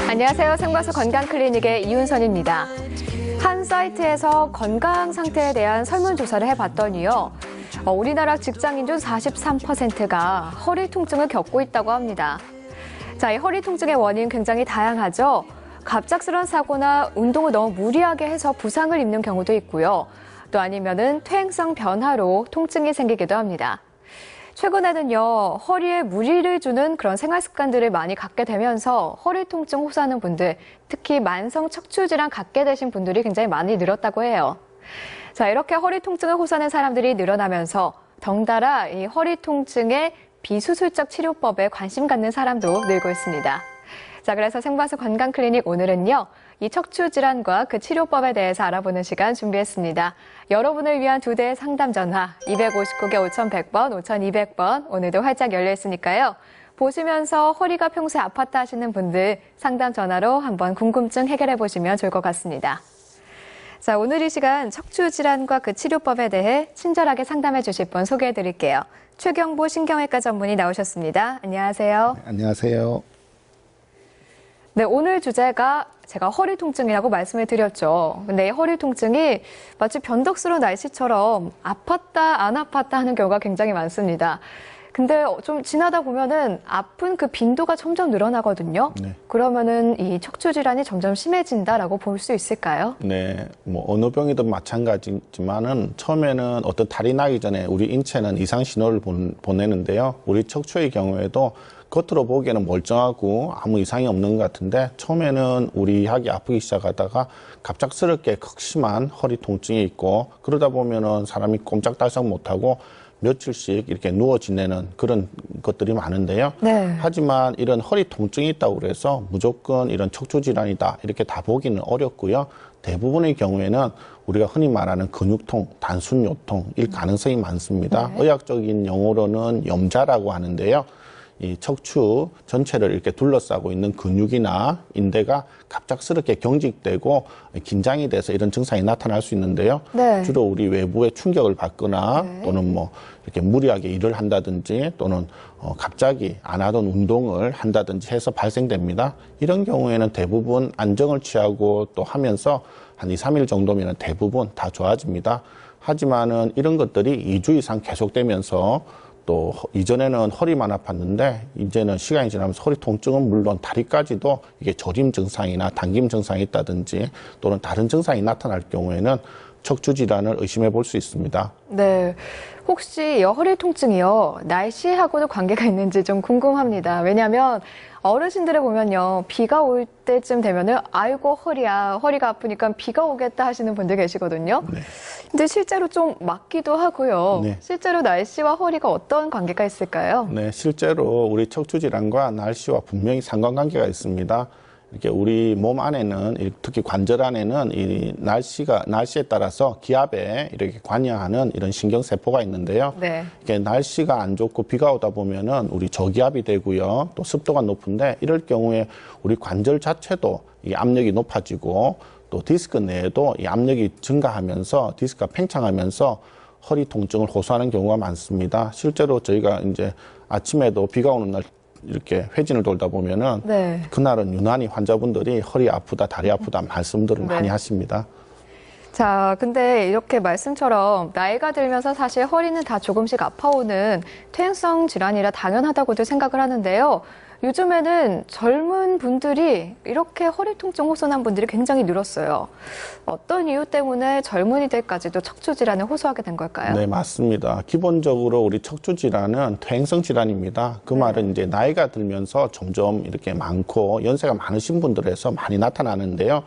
안녕하세요. 생방송 건강클리닉의 이윤선입니다. 한 사이트에서 건강 상태에 대한 설문조사를 해봤더니요. 우리나라 직장인 중 43%가 허리 통증을 겪고 있다고 합니다. 자, 이 허리 통증의 원인 굉장히 다양하죠. 갑작스러운 사고나 운동을 너무 무리하게 해서 부상을 입는 경우도 있고요. 또 아니면은 퇴행성 변화로 통증이 생기기도 합니다. 최근에는요, 허리에 무리를 주는 그런 생활 습관들을 많이 갖게 되면서 허리 통증 호소하는 분들, 특히 만성 척추 질환 갖게 되신 분들이 굉장히 많이 늘었다고 해요. 자, 이렇게 허리 통증을 호소하는 사람들이 늘어나면서 덩달아 이 허리 통증의 비수술적 치료법에 관심 갖는 사람도 늘고 있습니다. 자, 그래서 생방송 건강클리닉 오늘은요, 이 척추 질환과 그 치료법에 대해서 알아보는 시간 준비했습니다. 여러분을 위한 두 대의 상담 전화 259개 5100번, 5200번 오늘도 활짝 열려 있으니까요. 보시면서 허리가 평소에 아팠다 하시는 분들 상담 전화로 한번 궁금증 해결해 보시면 좋을 것 같습니다. 자, 오늘 이 시간 척추 질환과 그 치료법에 대해 친절하게 상담해 주실 분 소개해 드릴게요. 최경보 신경외과 전문의 나오셨습니다. 안녕하세요. 네, 안녕하세요. 네, 오늘 주제가 제가 허리 통증이라고 말씀을 드렸죠. 근데 이 허리 통증이 마치 변덕스러운 날씨처럼 아팠다 안 아팠다 하는 경우가 굉장히 많습니다. 근데 좀 지나다 보면은 아픈 그 빈도가 점점 늘어나거든요. 네. 그러면은 이 척추 질환이 점점 심해진다라고 볼 수 있을까요? 네, 뭐 어느 병이든 마찬가지지만은 처음에는 어떤 탈이 나기 전에 우리 인체는 이상 신호를 보내는데요. 우리 척추의 경우에도 겉으로 보기에는 멀쩡하고 아무 이상이 없는 것 같은데 처음에는 우리 약이 아프기 시작하다가 갑작스럽게 극심한 허리 통증이 있고 그러다 보면은 사람이 꼼짝달싹 못하고 며칠씩 이렇게 누워 지내는 그런 것들이 많은데요. 네. 하지만 이런 허리 통증이 있다고 그래서 무조건 이런 척추 질환이다 이렇게 다 보기는 어렵고요. 대부분의 경우에는 우리가 흔히 말하는 근육통, 단순 요통일 가능성이 많습니다. 네. 의학적인 용어로는 염자라고 하는데요. 이 척추 전체를 이렇게 둘러싸고 있는 근육이나 인대가 갑작스럽게 경직되고 긴장이 돼서 이런 증상이 나타날 수 있는데요. 네. 주로 우리 외부의 충격을 받거나 네. 또는 뭐 이렇게 무리하게 일을 한다든지 또는 갑자기 안 하던 운동을 한다든지 해서 발생됩니다. 이런 경우에는 대부분 안정을 취하고 또 하면서 한 2, 3일 정도면 대부분 다 좋아집니다. 하지만은 이런 것들이 2주 이상 계속되면서 또 이전에는 허리만 아팠는데 이제는 시간이 지나면서 허리 통증은 물론 다리까지도 이게 저림 증상이나 당김 증상이 있다든지 또는 다른 증상이 나타날 경우에는 척추 질환을 의심해 볼 수 있습니다. 네. 혹시 이 허리 통증이요, 날씨하고도 관계가 있는지 좀 궁금합니다. 왜냐하면 어르신들을 보면요, 비가 올 때쯤 되면은 아이고 허리야, 허리가 아프니까 비가 오겠다 하시는 분들 계시거든요. 네. 근데 실제로 좀 맞기도 하고요. 네. 실제로 날씨와 허리가 어떤 관계가 있을까요? 네, 실제로 우리 척추 질환과 날씨와 분명히 상관관계가 있습니다. 이렇게 우리 몸 안에는 특히 관절 안에는 이 날씨에 따라서 기압에 이렇게 관여하는 이런 신경세포가 있는데요. 네. 이게 날씨가 안 좋고 비가 오다 보면은 우리 저기압이 되고요. 또 습도가 높은데 이럴 경우에 우리 관절 자체도 이 압력이 높아지고 또 디스크 내에도 이 압력이 증가하면서 디스크가 팽창하면서 허리 통증을 호소하는 경우가 많습니다. 실제로 저희가 이제 아침에도 비가 오는 날 이렇게 회진을 돌다 보면은 네. 그날은 유난히 환자분들이 허리 아프다, 다리 아프다 말씀들을 네. 많이 하십니다. 자, 근데 이렇게 말씀처럼 나이가 들면서 사실 허리는 다 조금씩 아파오는 퇴행성 질환이라 당연하다고도 생각을 하는데요. 요즘에는 젊은 분들이 이렇게 허리 통증 호소하는 분들이 굉장히 늘었어요. 어떤 이유 때문에 젊은이들까지도 척추 질환을 호소하게 된 걸까요? 네, 맞습니다. 기본적으로 우리 척추 질환은 퇴행성 질환입니다. 그 말은 이제 나이가 들면서 점점 이렇게 많고 연세가 많으신 분들에서 많이 나타나는데요.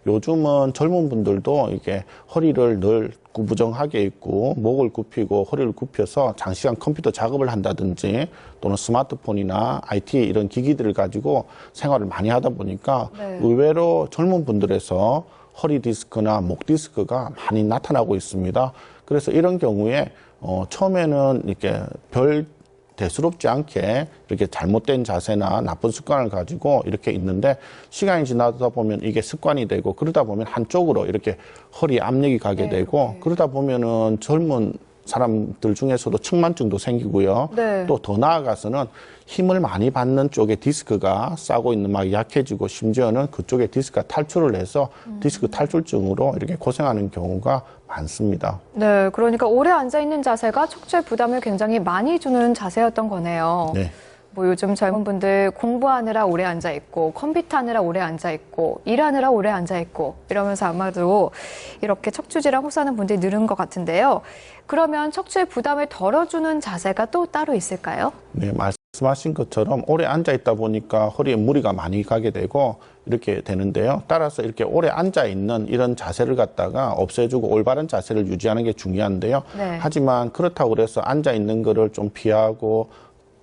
요즘은 젊은 분들도 이게 허리를 늘 구부정하게 있고 목을 굽히고 허리를 굽혀서 장시간 컴퓨터 작업을 한다든지 또는 스마트폰이나 IT 이런 기기들을 가지고 생활을 많이 하다 보니까 네. 의외로 젊은 분들에서 허리 디스크나 목 디스크가 많이 나타나고 있습니다. 그래서 이런 경우에 처음에는 이렇게 별 대수롭지 않게 이렇게 잘못된 자세나 나쁜 습관을 가지고 이렇게 있는데 시간이 지나다 보면 이게 습관이 되고 그러다 보면 한쪽으로 이렇게 허리에 압력이 가게 되고 그러다 보면은 젊은 사람들 중에서도 측만증도 생기고요. 네. 또 더 나아가서는 힘을 많이 받는 쪽에 디스크가 싸고 있는 막 약해지고 심지어는 그쪽에 디스크가 탈출을 해서 디스크 탈출증으로 이렇게 고생하는 경우가 많습니다. 네, 그러니까 오래 앉아 있는 자세가 척추에 부담을 굉장히 많이 주는 자세였던 거네요. 네. 뭐 요즘 젊은 분들 공부하느라 오래 앉아 있고 컴퓨터 하느라 오래 앉아 있고 일하느라 오래 앉아 있고 이러면서 아마도 이렇게 척추 질환 호소하는 분들이 늘은 것 같은데요. 그러면 척추의 부담을 덜어주는 자세가 또 따로 있을까요? 네, 말씀하신 것처럼 오래 앉아 있다 보니까 허리에 무리가 많이 가게 되고 이렇게 되는데요. 따라서 이렇게 오래 앉아 있는 이런 자세를 갖다가 없애주고 올바른 자세를 유지하는 게 중요한데요. 네. 하지만 그렇다고 해서 앉아 있는 거를 좀 피하고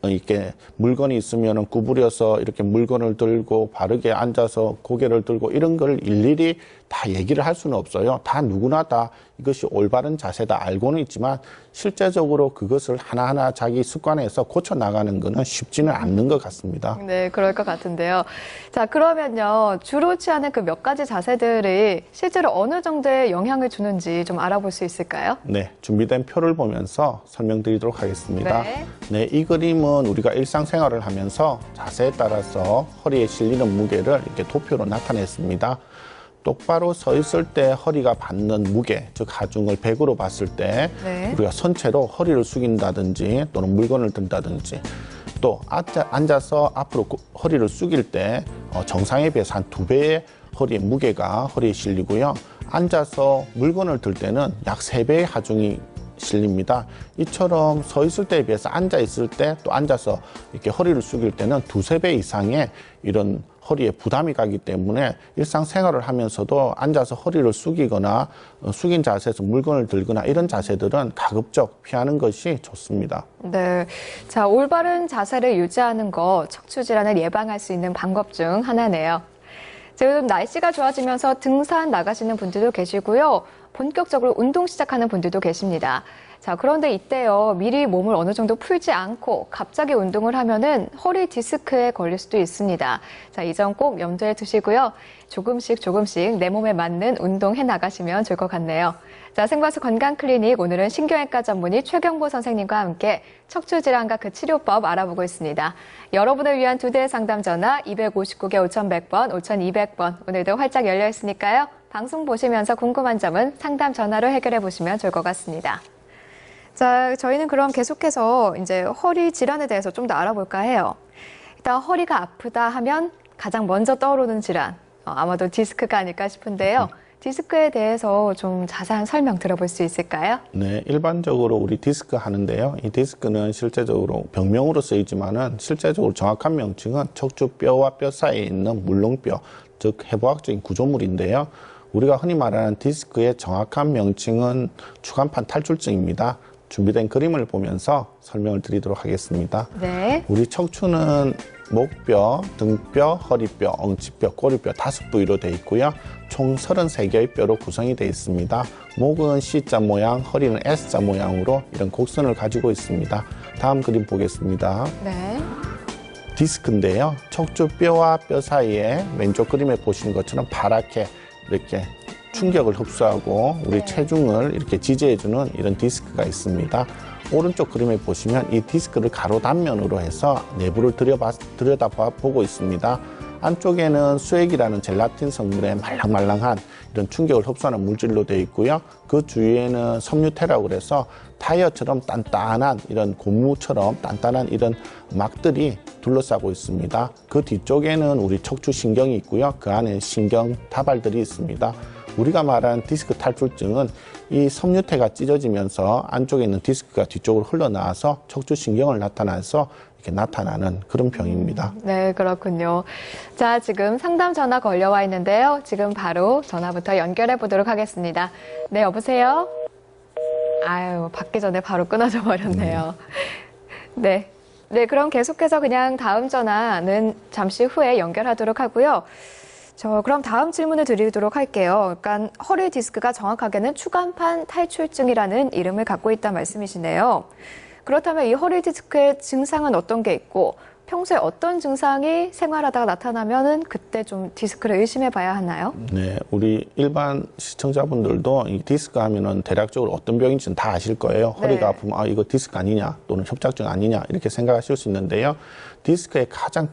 이렇게 물건이 있으면 구부려서 이렇게 물건을 들고 바르게 앉아서 고개를 들고 이런 걸 일일이 다 얘기를 할 수는 없어요. 다 누구나 다 이것이 올바른 자세다 알고는 있지만 실제적으로 그것을 하나하나 자기 습관에서 고쳐 나가는 것은 쉽지는 않는 것 같습니다. 네, 그럴 것 같은데요. 자, 그러면요. 주로 취하는 그 몇 가지 자세들이 실제로 어느 정도의 영향을 주는지 좀 알아볼 수 있을까요? 네, 준비된 표를 보면서 설명드리도록 하겠습니다. 네. 네, 이 그림은 우리가 일상생활을 하면서 자세에 따라서 허리에 실리는 무게를 이렇게 도표로 나타냈습니다. 똑바로 서 있을 때 허리가 받는 무게, 즉 하중을 100으로 봤을 때 네. 우리가 선체로 허리를 숙인다든지 또는 물건을 든다든지 또 앉아서 앞으로 허리를 숙일 때 정상에 비해서 한 2배의 허리의 무게가 허리에 실리고요. 앉아서 물건을 들 때는 약 3배의 하중이 실립니다. 이처럼 서 있을 때에 비해서 앉아 있을 때 또 앉아서 이렇게 허리를 숙일 때는 2~3배 이상의 이런 허리에 부담이 가기 때문에 일상생활을 하면서도 앉아서 허리를 숙이거나 숙인 자세에서 물건을 들거나 이런 자세들은 가급적 피하는 것이 좋습니다. 네. 자, 올바른 자세를 유지하는 거 척추 질환을 예방할 수 있는 방법 중 하나네요. 지금 날씨가 좋아지면서 등산 나가시는 분들도 계시고요. 본격적으로 운동 시작하는 분들도 계십니다. 자, 그런데 이때요, 미리 몸을 어느 정도 풀지 않고 갑자기 운동을 하면은 허리 디스크에 걸릴 수도 있습니다. 자, 이 점 꼭 염두에 두시고요. 조금씩 내 몸에 맞는 운동 해 나가시면 좋을 것 같네요. 자, 생과수 건강클리닉 오늘은 신경외과 전문의 최경보 선생님과 함께 척추 질환과 그 치료법 알아보고 있습니다. 여러분을 위한 2대 상담 전화 259개 5100번, 5200번 오늘도 활짝 열려 있으니까요. 방송 보시면서 궁금한 점은 상담 전화로 해결해 보시면 좋을 것 같습니다. 자, 저희는 그럼 계속해서 이제 허리 질환에 대해서 좀 더 알아볼까 해요. 일단 허리가 아프다 하면 가장 먼저 떠오르는 질환, 아마도 디스크가 아닐까 싶은데요. 디스크에 대해서 좀 자세한 설명 들어볼 수 있을까요? 네, 일반적으로 우리 디스크 하는데요. 이 디스크는 실제적으로 병명으로 쓰이지만은 실제적으로 정확한 명칭은 척추뼈와 뼈 사이에 있는 물렁뼈, 즉 해부학적인 구조물인데요. 우리가 흔히 말하는 디스크의 정확한 명칭은 추간판 탈출증입니다. 준비된 그림을 보면서 설명을 드리도록 하겠습니다. 네. 우리 척추는 목뼈, 등뼈, 허리뼈, 엉치뼈, 꼬리뼈 5부위로 되어 있고요. 총 33개의 뼈로 구성이 되어 있습니다. 목은 C자 모양, 허리는 S자 모양으로 이런 곡선을 가지고 있습니다. 다음 그림 보겠습니다. 네. 디스크인데요. 척추뼈와 뼈 사이에 왼쪽 그림에 보시는 것처럼 파랗게 이렇게 충격을 흡수하고 우리 체중을 이렇게 지지해주는 이런 디스크가 있습니다. 오른쪽 그림에 보시면 이 디스크를 가로 단면으로 해서 내부를 들여다보고 있습니다. 안쪽에는 수액이라는 젤라틴 성분의 말랑말랑한 이런 충격을 흡수하는 물질로 되어 있고요. 그 주위에는 섬유태라고 해서 타이어처럼 단단한 이런 고무처럼 단단한 이런 막들이 둘러싸고 있습니다. 그 뒤쪽에는 우리 척추신경이 있고요. 그 안에 신경 다발들이 있습니다. 우리가 말하는 디스크 탈출증은 이 섬유태가 찢어지면서 안쪽에 있는 디스크가 뒤쪽으로 흘러나와서 척추신경을 나타나서 이렇게 나타나는 그런 병입니다. 네, 그렇군요. 자, 지금 상담 전화 걸려와 있는데요. 지금 바로 전화부터 연결해 보도록 하겠습니다. 네, 여보세요? 아유, 받기 전에 바로 끊어져 버렸네요. 네. 네, 그럼 계속해서 그냥 다음 전화는 잠시 후에 연결하도록 하고요. 그럼 다음 질문을 드리도록 할게요. 그러니까 허리 디스크가 정확하게는 추간판 탈출증이라는 이름을 갖고 있다는 말씀이시네요. 그렇다면 이 허리 디스크의 증상은 어떤 게 있고 평소에 어떤 증상이 생활하다가 나타나면은 그때 좀 디스크를 의심해 봐야 하나요? 네, 우리 일반 시청자분들도 이 디스크 하면은 대략적으로 어떤 병인지는 다 아실 거예요. 네. 허리가 아프면 아, 이거 디스크 아니냐 또는 협착증 아니냐 이렇게 생각하실 수 있는데요. 디스크의 가장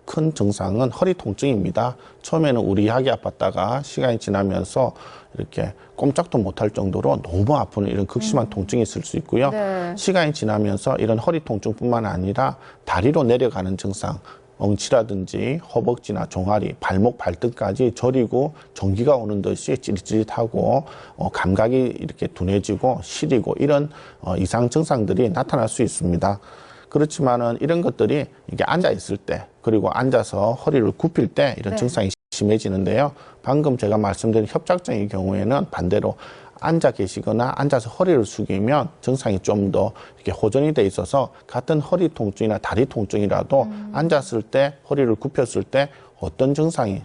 큰 증상은 허리 통증입니다. 처음에는 우리 약이 아팠다가 시간이 지나면서 이렇게 꼼짝도 못할 정도로 너무 아픈 이런 극심한 통증이 있을 수 있고요. 네. 시간이 지나면서 이런 허리 통증뿐만 아니라 다리로 내려가는 증상, 엉치라든지 허벅지나 종아리, 발목, 발등까지 저리고 전기가 오는 듯이 찌릿찌릿하고 감각이 이렇게 둔해지고 시리고 이런 이상 증상들이 나타날 수 있습니다. 그렇지만은 이런 것들이 이게 앉아 있을 때 그리고 앉아서 허리를 굽힐 때 이런 네. 증상이 심해지는데요. 방금 제가 말씀드린 협착증의 경우에는 반대로 앉아 계시거나 앉아서 허리를 숙이면 증상이 좀 더 이렇게 호전이 돼 있어서 같은 허리 통증이나 다리 통증이라도 앉았을 때 허리를 굽혔을 때 어떤 증상이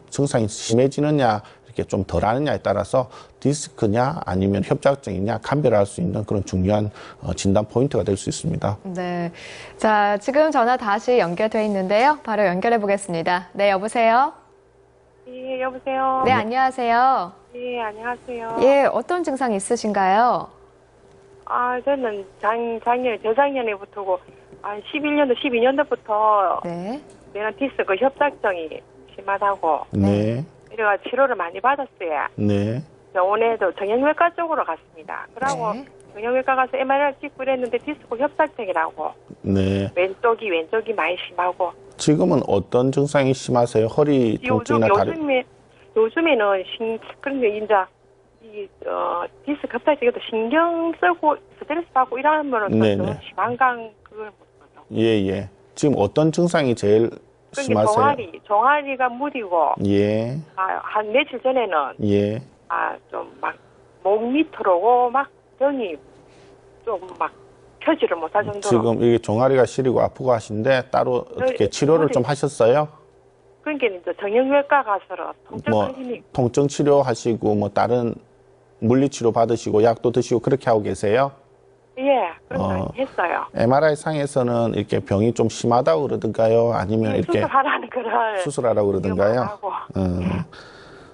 심해지느냐 이렇게 좀 덜하느냐에 따라서 디스크냐 아니면 협착증이냐 감별할 수 있는 그런 중요한 진단 포인트가 될 수 있습니다. 네. 자, 지금 전화 다시 연결돼 있는데요. 바로 연결해 보겠습니다. 네, 여보세요? 예, 여보세요? 네, 안녕하세요. 예, 안녕하세요. 예, 어떤 증상이 있으신가요? 저는 재작년에부터고, 11년도, 12년도부터 네. 내가 디스크 협착증이 심하다고, 네, 이래가 치료를 많이 받았어요. 네, 병원에도 정형외과 쪽으로 갔습니다. 그러고 네. 정형외과 가서 MRI 찍고 이랬는데 디스크 협착증이라고, 네. 왼쪽이 많이 심하고. 지금은 어떤 증상이 심하세요? 허리 통증이나 다리? 요즘에는 그런데 이제 디스크 협착증에도 신경 쓰고 스트레스 받고 이러면은 네네. 좀 심한강 그걸 못 예, 예. 지금 어떤 증상이 제일 그러니까 심하세요? 종아리가 무디고 예, 한 며칠 전에는 예. 좀 막 목 밑으로 오고 막 병이 좀 막 펴지를 못할 정도로. 지금 이게 종아리가 시리고 아프고 하신데 따로 어떻게 치료를 좀 하셨어요? 그러니까 이제 정형외과 가서 통증 뭐 클리닉. 통증 치료하시고 뭐 다른 물리 치료 받으시고 약도 드시고 그렇게 하고 계세요? 예, 그런 거 했어요. MRI 상에서는 이렇게 병이 좀 심하다고 그러던가요? 아니면 이렇게 수술하라는 거를 수술하라고 그러던가요? 하고.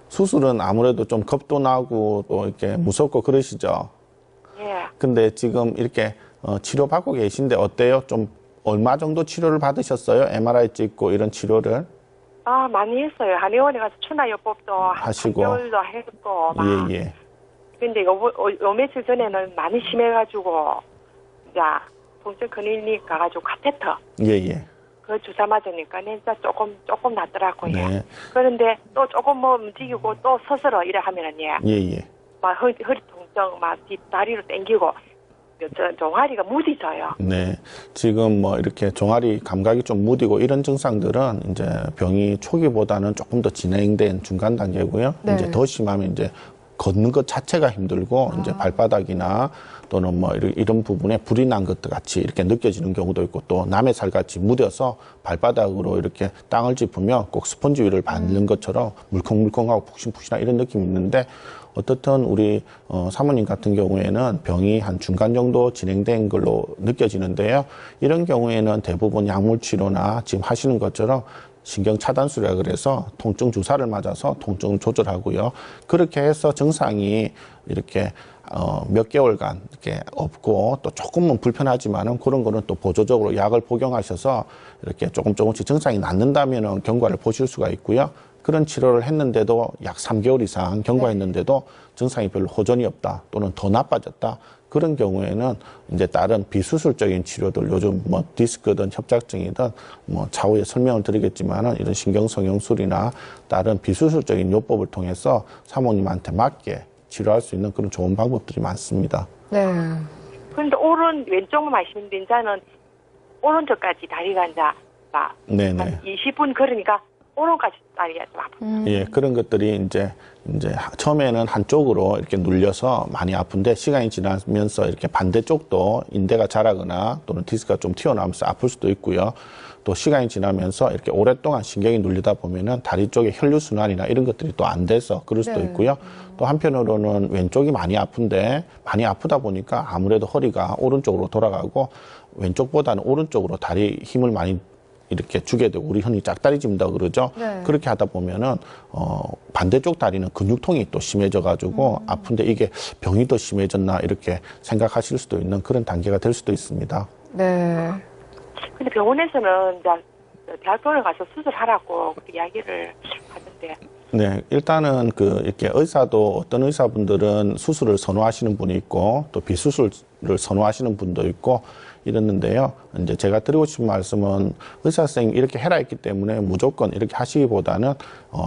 수술은 아무래도 좀 겁도 나고 또 이렇게 무섭고 그러시죠? 예. 근데 지금 이렇게 치료받고 계신데 어때요? 좀 얼마 정도 치료를 받으셨어요? MRI 찍고 이런 치료를? 많이 했어요. 한의원에 가서 추나요법도 하시고. 한 개월도 했고 막. 예, 예. 근데 요 며칠 전에는 많이 심해가지고 이제 통증 클리닉 가가지고 카테터 예, 예. 그 주사 맞으니까 진짜 조금 낫더라고요. 네. 그런데 또 조금 뭐 움직이고 또 서서러 이래 하면은 예, 예. 막 허리 통증 막 뒷다리로 당기고 종아리가 무디져요. 네. 지금 뭐 이렇게 종아리 감각이 좀 무디고 이런 증상들은 이제 병이 초기보다는 조금 더 진행된 중간 단계고요. 네. 이제 더 심하면 이제 걷는 것 자체가 힘들고 이제 발바닥이나 또는 뭐 이런 부분에 불이 난 것 같이 이렇게 느껴지는 경우도 있고 또 남의 살 같이 묻어서 발바닥으로 이렇게 땅을 짚으면 꼭 스펀지 위를 밟는 것처럼 물컹물컹하고 푹신푹신한 이런 느낌이 있는데 어떻든 우리 사모님 같은 경우에는 병이 한 중간 정도 진행된 걸로 느껴지는데요. 이런 경우에는 대부분 약물 치료나 지금 하시는 것처럼 신경 차단술이라 그래서 통증 주사를 맞아서 통증 조절하고요. 그렇게 해서 증상이 이렇게 몇 개월간 이렇게 없고 또 조금은 불편하지만은 그런 거는 또 보조적으로 약을 복용하셔서 이렇게 조금씩 증상이 낫는다면은 경과를 보실 수가 있고요. 그런 치료를 했는데도 약 3개월 이상 경과했는데도 증상이 별로 호전이 없다 또는 더 나빠졌다. 그런 경우에는 이제 다른 비수술적인 치료들 요즘 뭐 디스크든 협착증이든 뭐 차후에 설명을 드리겠지만은 이런 신경성형술이나 다른 비수술적인 요법을 통해서 사모님한테 맞게 치료할 수 있는 그런 좋은 방법들이 많습니다. 네. 그런데 왼쪽만 말씀드린 자는 오른쪽까지 다리가 이제 막 네네. 한 20분 걸으니까 오른까지 다리가 좀 아프고. 예, 그런 것들이 이제 처음에는 한쪽으로 이렇게 눌려서 많이 아픈데 시간이 지나면서 이렇게 반대쪽도 인대가 자라거나 또는 디스크가 좀 튀어나오면서 아플 수도 있고요. 또 시간이 지나면서 이렇게 오랫동안 신경이 눌리다 보면은 다리 쪽에 혈류순환이나 이런 것들이 또 안 돼서 그럴 수도 네. 있고요. 또 한편으로는 왼쪽이 많이 아픈데 많이 아프다 보니까 아무래도 허리가 오른쪽으로 돌아가고 왼쪽보다는 오른쪽으로 다리 힘을 많이 이렇게 주게 되고 우리 흔히 짝다리 짚는다 그러죠. 네. 그렇게 하다 보면은 반대쪽 다리는 근육통이 또 심해져 가지고 아픈데 이게 병이 더 심해졌나 이렇게 생각하실 수도 있는 그런 단계가 될 수도 있습니다. 네. 근데 병원에서는 이제 대학병원에 가서 수술하라고 그렇게 이야기를 하던데. 네, 일단은 이렇게 의사도 어떤 의사분들은 수술을 선호하시는 분이 있고 또 비수술을 선호하시는 분도 있고 이랬는데요. 이제 제가 드리고 싶은 말씀은 의사 선생님 이렇게 해라 했기 때문에 무조건 이렇게 하시기보다는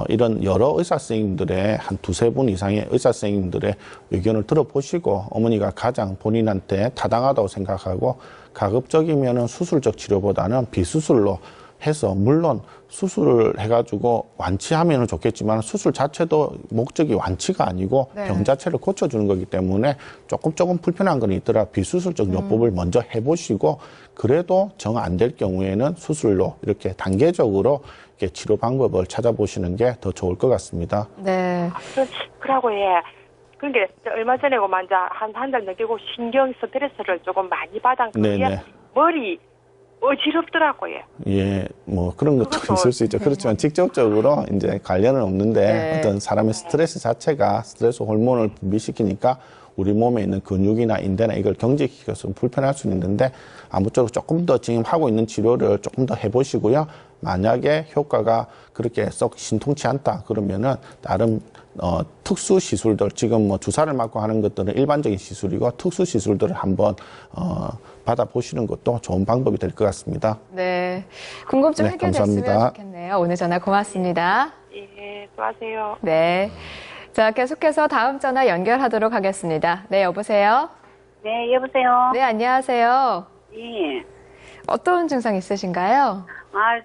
이런 여러 의사 선생님들의 한 두세 분 이상의 의사 선생님들의 의견을 들어보시고 어머니가 가장 본인한테 타당하다고 생각하고 가급적이면은 수술적 치료보다는 비수술로 해서 물론 수술을 해가지고 완치하면 좋겠지만 수술 자체도 목적이 완치가 아니고 네. 병 자체를 고쳐주는 거기 때문에 조금 불편한 건 있더라 비수술적 요법을 먼저 해보시고 그래도 정 안 될 경우에는 수술로 이렇게 단계적으로 이렇게 치료 방법을 찾아보시는 게 더 좋을 것 같습니다. 네. 그러고 예. 그러니까 얼마 전에 그만 한 달 넘기고 신경 스트레스를 조금 많이 받은 그게 네네. 머리 어지럽더라고요. 예, 뭐 그런 것도 그것도- 있을 수 있죠. 그렇지만 직접적으로 이제 관련은 없는데 네. 어떤 사람의 스트레스 자체가 스트레스 호르몬을 분비시키니까 우리 몸에 있는 근육이나 인대나 이걸 경직시켜서 불편할 수는 있는데 아무쪼록 조금 더 지금 하고 있는 치료를 조금 더 해보시고요. 만약에 효과가 그렇게 썩 신통치 않다 그러면은 다른 특수 시술들 지금 뭐 주사를 맞고 하는 것들은 일반적인 시술이고 특수 시술들을 한번 받아보시는 것도 좋은 방법이 될 것 같습니다. 네. 궁금증 네, 해결됐으면 감사합니다. 좋겠네요. 오늘 전화 고맙습니다. 예, 수고하세요. 네. 자, 계속해서 다음 전화 연결하도록 하겠습니다. 네, 여보세요? 네, 여보세요? 네, 안녕하세요. 예. 어떤 증상 있으신가요?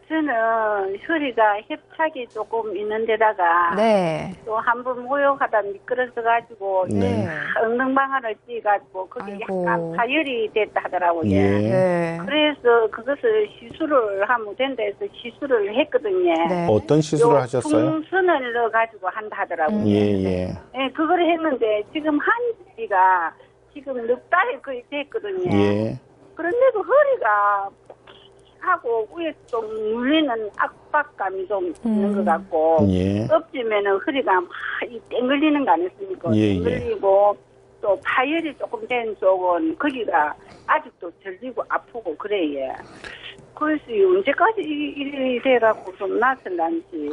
저는 허리가 협착이 조금 있는 데다가 네. 또 한 번 모욕하다 미끄러져가지고 네. 엉덩방아를 찌가지고 거기 아이고. 약간 파열이 됐다 하더라고요. 예. 네. 그래서 그것을 시술을 하면 된다 해서 시술을 했거든요. 네. 어떤 시술을 하셨어요? 풍선을 넣어가지고 한다 하더라고요. 예, 예. 예, 그걸 했는데 지금 한 지가 지금 넉 달이 거의 됐거든요. 예. 그런데도 허리가 하고 위에 좀 눌리는 압박감이 좀 있는 것 같고 예. 엎지면은 허리가 막 땡글리는 거 아니겠습니까? 예, 예. 땡글리고 또 파열이 조금 된 쪽은 거기가 아직도 절리고 아프고 그래요. 그래서 언제까지 일이 돼갖고 좀 낯설란지.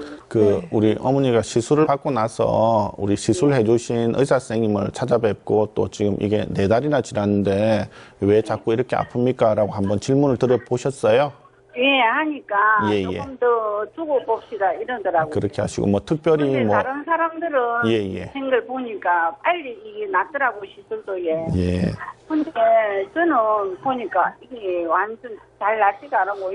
우리 어머니가 시술을 받고 나서 우리 시술 해주신 의사 선생님을 찾아뵙고 또 지금 이게 4달이나 지났는데 왜 자꾸 이렇게 아픕니까? 라고 한번 질문을 드려보셨어요? 예, 하니까 예, 조금 예. 더 두고 봅시다 이러더라고요. 그렇게 하시고 뭐 특별히 근데 뭐 다른 사람들은 예, 예. 생걸 보니까 빨리 이게 낫더라고 시술도 예. 예. 근데 저는 보니까 이게 완전 잘 낫지가 않고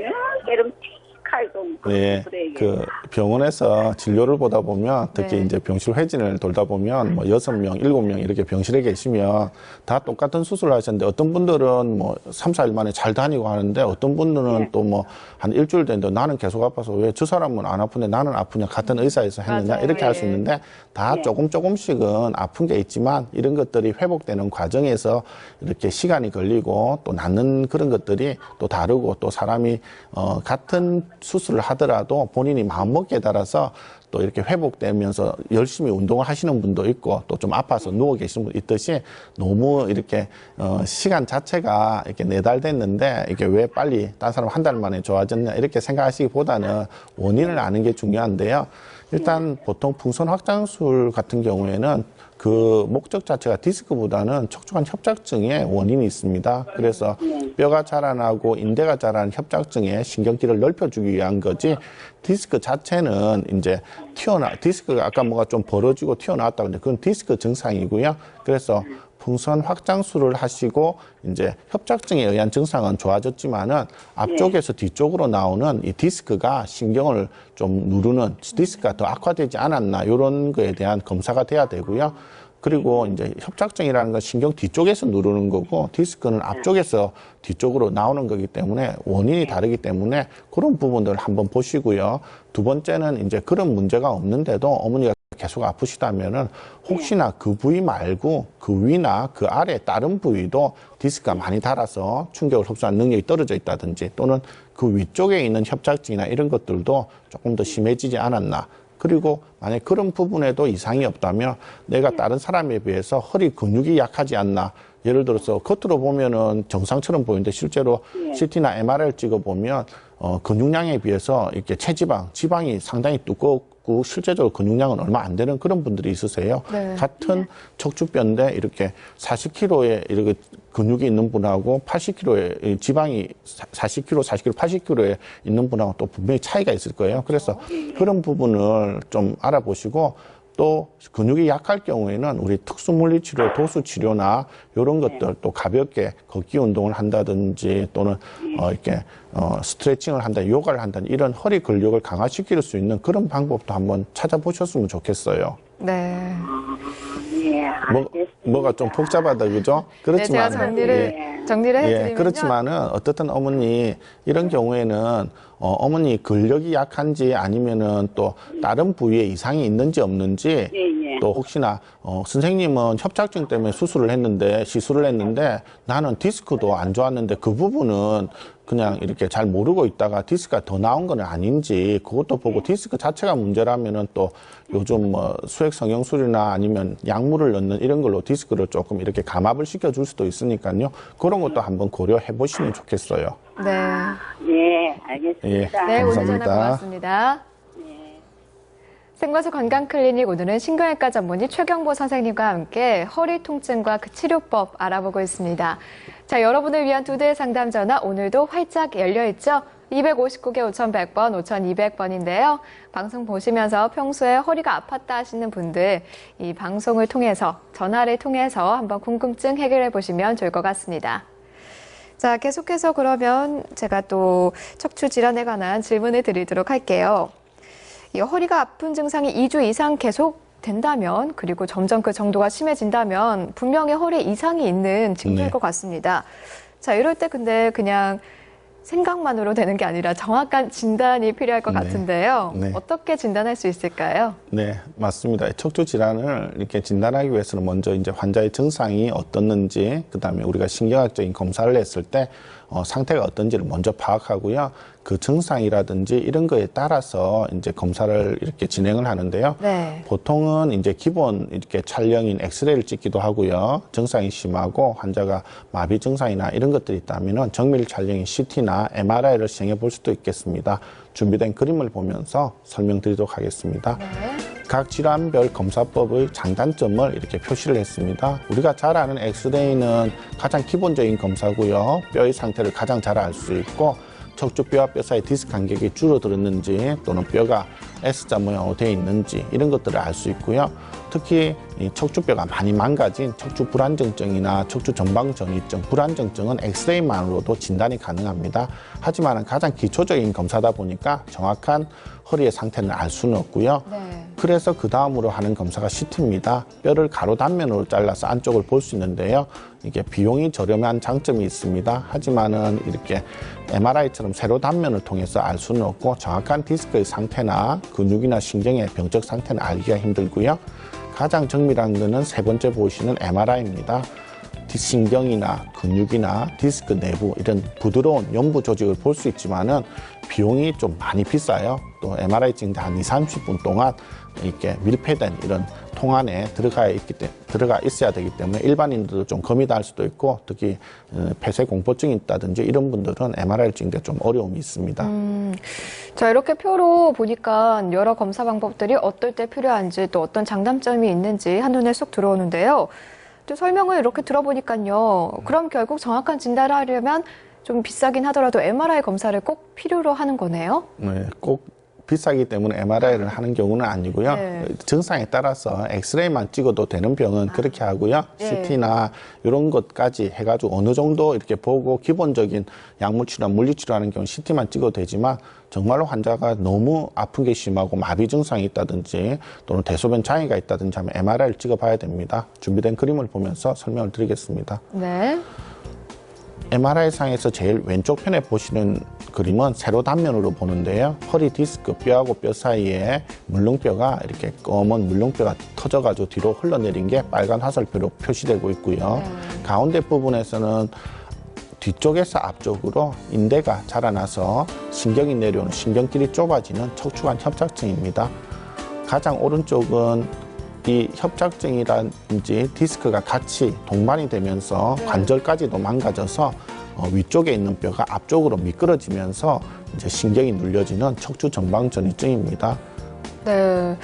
깨름틱하게 좀 예, 그래 이게. 그 병원에서 진료를 보다 보면 특히 네. 이제 병실 회진을 돌다 보면 뭐 6명, 7명 이렇게 병실에 계시면 다 똑같은 수술을 하셨는데 어떤 분들은 뭐 3, 4일 만에 잘 다니고 하는데 어떤 분들은 네. 또 뭐 한 일주일 됐는데 나는 계속 아파서 왜 저 사람은 안 아픈데 나는 아프냐 같은 의사에서 했느냐 맞아요. 이렇게 할 수 예. 있는데 다 네. 조금씩은 아픈 게 있지만 이런 것들이 회복되는 과정에서 이렇게 시간이 걸리고 또 낫는 그런 것들이 또 다르고 또 사람이 같은 수술을 하더라도 본인이 마음먹기에 따라서 또 이렇게 회복되면서 열심히 운동을 하시는 분도 있고 또 좀 아파서 누워 계시는 분 있듯이 너무 이렇게 시간 자체가 이렇게 4달 됐는데 이게 왜 빨리 딴 사람 한 달 만에 좋아졌냐 이렇게 생각하시기보다는 원인을 아는 게 중요한데요. 일단 보통 풍선 확장술 같은 경우에는 그 목적 자체가 디스크보다는 척추관 협착증의 원인이 있습니다. 그래서 뼈가 자라나고 인대가 자라는 협착증에 신경길을 넓혀주기 위한 거지 디스크 자체는 이제 디스크가 아까 뭐가 좀 벌어지고 튀어나왔다고 했는데 그건 디스크 증상이고요. 그래서 풍선 확장술을 하시고 이제 협착증에 의한 증상은 좋아졌지만은 앞쪽에서 뒤쪽으로 나오는 이 디스크가 신경을 좀 누르는 디스크가 더 악화되지 않았나 이런 거에 대한 검사가 돼야 되고요. 그리고 이제 협착증이라는 건 신경 뒤쪽에서 누르는 거고 디스크는 앞쪽에서 뒤쪽으로 나오는 거기 때문에 원인이 다르기 때문에 그런 부분들 한번 보시고요. 두 번째는 이제 그런 문제가 없는데도 어머니가 계속 아프시다면은 혹시나 그 부위 말고 그 위나 그 아래 다른 부위도 디스크가 많이 닳아서 충격을 흡수하는 능력이 떨어져 있다든지 또는 그 위쪽에 있는 협착증이나 이런 것들도 조금 더 심해지지 않았나. 그리고 만약 그런 부분에도 이상이 없다면 내가 다른 사람에 비해서 허리 근육이 약하지 않나. 예를 들어서 겉으로 보면은 정상처럼 보이는데 실제로 CT나 MRI를 찍어보면 근육량에 비해서 이렇게 체지방, 지방이 상당히 두껍고 실제적으로 근육량은 얼마 안 되는 그런 분들이 있으세요. 네. 같은 척추뼈인데 이렇게 40kg의 이렇게 근육이 있는 분하고 80kg의 지방이 40kg, 40kg, 80kg에 있는 분하고 또 분명히 차이가 있을 거예요. 그래서 그런 부분을 좀 알아보시고 또 근육이 약할 경우에는 우리 특수물리치료, 도수치료나 이런 것들 또 가볍게 걷기 운동을 한다든지 또는 이렇게 스트레칭을 한다, 요가를 한다 이런 허리 근력을 강화시킬 수 있는 그런 방법도 한번 찾아보셨으면 좋겠어요. 네. 예, 알겠습니다. 뭐가 좀 복잡하다, 그죠? 네, 제가 그렇지만 정리를 해드리면요. 그렇지만은 어떻든 어머니 이런 경우에는 어머니 근력이 약한지 아니면은 또 다른 부위에 이상이 있는지 없는지 또 혹시나 선생님은 협착증 때문에 시술을 했는데 나는 디스크도 안 좋았는데 그 부분은 그냥 이렇게 잘 모르고 있다가 디스크가 더 나온 건 아닌지 그것도 보고 디스크 자체가 문제라면은 또 요즘 뭐 수액 성형술이나 아니면 약물을 넣는 이런 걸로 디스크를 조금 이렇게 감압을 시켜줄 수도 있으니까요. 그런 것도 한번 고려해 보시면 좋겠어요. 네. 예, 알겠습니다. 예. 네, 오늘 전화 감사합니다. 고맙습니다. 생과수 건강클리닉 오늘은 신경외과 전문의 최경보 선생님과 함께 허리 통증과 그 치료법 알아보고 있습니다. 자, 여러분을 위한 2대 상담 전화 오늘도 활짝 열려있죠? 259개 5100번, 5200번인데요. 방송 보시면서 평소에 허리가 아팠다 하시는 분들 이 방송을 통해서 전화를 통해서 한번 궁금증 해결해 보시면 좋을 것 같습니다. 자, 계속해서 그러면 제가 또 척추 질환에 관한 질문을 드리도록 할게요. 이 허리가 아픈 증상이 2주 이상 계속 된다면 그리고 점점 그 정도가 심해진다면 분명히 허리에 이상이 있는 징조일 네. 것 같습니다. 자, 이럴 때 근데 그냥 생각만으로 되는 게 아니라 정확한 진단이 필요할 것 네. 같은데요. 네. 어떻게 진단할 수 있을까요? 네, 맞습니다. 척추 질환을 이렇게 진단하기 위해서는 먼저 이제 환자의 증상이 어떻는지, 그 다음에 우리가 신경학적인 검사를 했을 때 상태가 어떤지를 먼저 파악하고요. 그 증상이라든지 이런 거에 따라서 이제 검사를 이렇게 진행을 하는데요. 네. 보통은 이제 기본 이렇게 촬영인 엑스레이를 찍기도 하고요. 증상이 심하고 환자가 마비 증상이나 이런 것들이 있다면은 정밀 촬영인 CT나 MRI를 시행해 볼 수도 있겠습니다. 준비된 그림을 보면서 설명드리도록 하겠습니다. 네. 각 질환별 검사법의 장단점을 이렇게 표시를 했습니다. 우리가 잘 아는 엑스레이는 가장 기본적인 검사고요. 뼈의 상태를 가장 잘 알 수 있고 척추뼈와 뼈 사이 디스크 간격이 줄어들었는지 또는 뼈가 S자 모양으로 되어 있는지 이런 것들을 알 수 있고요. 특히 이 척추뼈가 많이 망가진 척추 불안정증이나 척추 전방 전이증, 불안정증은 엑스레이만으로도 진단이 가능합니다. 하지만 가장 기초적인 검사다 보니까 정확한 허리의 상태는 알 수는 없고요. 네. 그래서 그 다음으로 하는 검사가 CT입니다. 뼈를 가로 단면으로 잘라서 안쪽을 볼 수 있는데요. 이게 비용이 저렴한 장점이 있습니다. 하지만은 이렇게 MRI처럼 세로 단면을 통해서 알 수는 없고 정확한 디스크의 상태나 근육이나 신경의 병적 상태는 알기가 힘들고요. 가장 정밀한 거는 세 번째 보시는 MRI입니다. 신경이나 근육이나 디스크 내부 이런 부드러운 연부 조직을 볼 수 있지만은 비용이 좀 많이 비싸요. 또 MRI 찍는데 한 20-30분 동안 이렇게 밀폐된 이런 통 안에 들어가 있어야 되기 때문에 일반인들도 좀 겁이 날 수도 있고 특히 폐쇄 공포증이 있다든지 이런 분들은 MRI를 찍는데 좀 어려움이 있습니다. 자, 이렇게 표로 보니까 여러 검사 방법들이 어떨 때 필요한지 또 어떤 장단점이 있는지 한눈에 쏙 들어오는데요. 또 설명을 이렇게 들어보니까요. 그럼 결국 정확한 진단을 하려면 좀 비싸긴 하더라도 MRI 검사를 꼭 필요로 하는 거네요? 네, 꼭 비싸기 때문에 MRI를 하는 경우는 아니고요. 네. 증상에 따라서 엑스레이만 찍어도 되는 병은 그렇게 하고요. 네. CT나 이런 것까지 해가지고 어느 정도 이렇게 보고 기본적인 약물 치료, 물리 치료하는 경우 CT만 찍어도 되지만 정말로 환자가 너무 아픈 게 심하고 마비 증상이 있다든지 또는 대소변 장애가 있다든지 하면 MRI를 찍어봐야 됩니다. 준비된 그림을 보면서 설명을 드리겠습니다. 네. MRI상에서 제일 왼쪽 편에 보시는 그림은 세로 단면으로 보는데요. 허리 디스크 뼈하고 뼈 사이에 물렁뼈가 이렇게 검은 물렁뼈가 터져가지고 뒤로 흘러내린 게 빨간 화살표로 표시되고 있고요. 가운데 부분에서는 뒤쪽에서 앞쪽으로 인대가 자라나서 신경이 내려오는 신경길이 좁아지는 척추관 협착증입니다. 가장 오른쪽은 이 협착증이라든지 디스크가 같이 동반이 되면서 관절까지도 망가져서 위쪽에 있는 뼈가 앞쪽으로 미끄러지면서 이제 신경이 눌려지는 척추 정방전이증입니다. 네.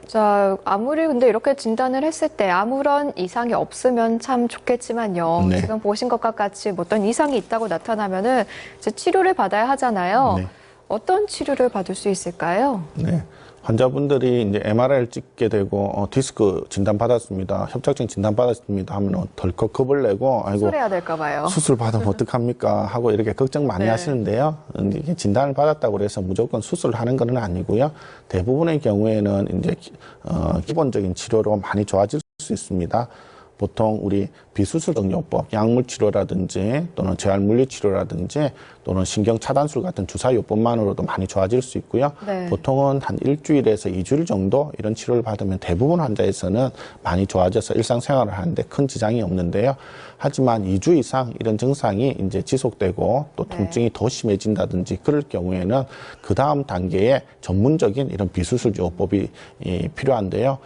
자, 아무리 근데 이렇게 진단을 했을 때 아무런 이상이 없으면 참 좋겠지만요. 네. 지금 보신 것과 같이 뭐 어떤 이상이 있다고 나타나면은 이제 치료를 받아야 하잖아요. 네. 어떤 치료를 받을 수 있을까요? 네. 환자분들이 이제 MRI를 찍게 되고 디스크 진단 받았습니다. 협착증 진단 받았습니다 하면 덜컥 겁을 내고 아이고 수술해야 될까 봐요. 수술 받으면 어떡합니까 하고 이렇게 걱정 많이 네. 하시는데요. 이게 진단을 받았다고 해서 무조건 수술을 하는 건 아니고요. 대부분의 경우에는 이제 기본적인 치료로 많이 좋아질 수 있습니다. 보통 우리 비수술적요법, 약물치료라든지 또는 재활물리치료라든지 또는 신경차단술 같은 주사요법만으로도 많이 좋아질 수 있고요. 네. 보통은 한 일주일에서 2주일 정도 이런 치료를 받으면 대부분 환자에서는 많이 좋아져서 일상생활을 하는데 큰 지장이 없는데요. 하지만 2주 이상 이런 증상이 이제 지속되고 또 통증이 더 심해진다든지 그럴 경우에는 그 다음 단계에 전문적인 이런 비수술요법이 필요한데요.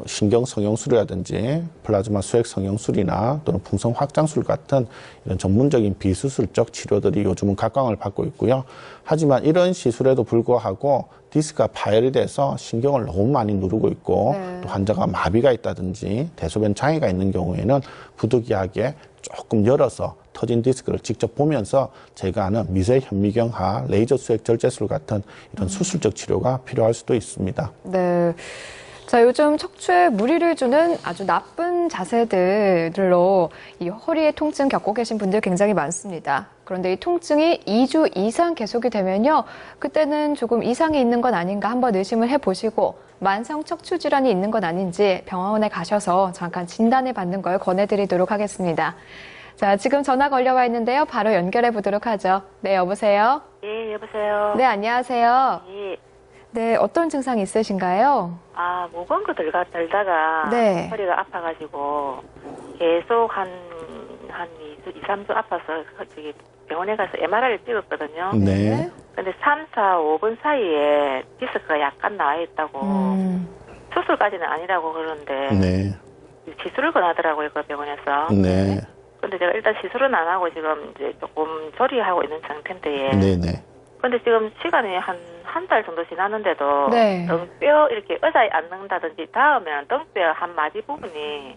신경성형술이라든지 플라즈마 수액성형술이나 또는 풍선 확장술 같은 이런 전문적인 비수술적 치료들이 요즘은 각광을 받고 있고요. 하지만 이런 시술에도 불구하고 디스크가 파열이 돼서 신경을 너무 많이 누르고 있고 또 환자가 마비가 있다든지 대소변 장애가 있는 경우에는 부득이하게 조금 열어서 터진 디스크를 직접 보면서 제거하는 미세 현미경화, 레이저 수액 절제술 같은 이런 수술적 치료가 필요할 수도 있습니다. 네. 자, 요즘 척추에 무리를 주는 아주 나쁜 자세들로 이 허리에 통증 겪고 계신 분들 굉장히 많습니다. 그런데 이 통증이 2주 이상 계속이 되면요. 그때는 조금 이상이 있는 건 아닌가 한번 의심을 해보시고 만성 척추 질환이 있는 건 아닌지 병원에 가셔서 잠깐 진단을 받는 걸 권해드리도록 하겠습니다. 자, 지금 전화 걸려와 있는데요. 바로 연결해 보도록 하죠. 네, 여보세요? 예, 여보세요. 네, 안녕하세요. 예. 네, 어떤 증상이 있으신가요? 아, 무거운 거 들다가 네. 허리가 아파가지고 계속 한 2, 3주 아파서 저기 병원에 가서 MRI를 찍었거든요. 네. 근데 3, 4, 5분 사이에 디스크가 약간 나와 있다고 수술까지는 아니라고 그러는데 네. 시술을 권하더라고요, 그 병원에서. 네. 근데 제가 일단 시술은 안 하고 지금 이제 조금 조리하고 있는 상태인데. 네네. 근데 지금 시간이 한 달 정도 지났는데도 네. 등뼈 이렇게 의자에 앉는다든지 닿으면 등뼈 한 마디 부분이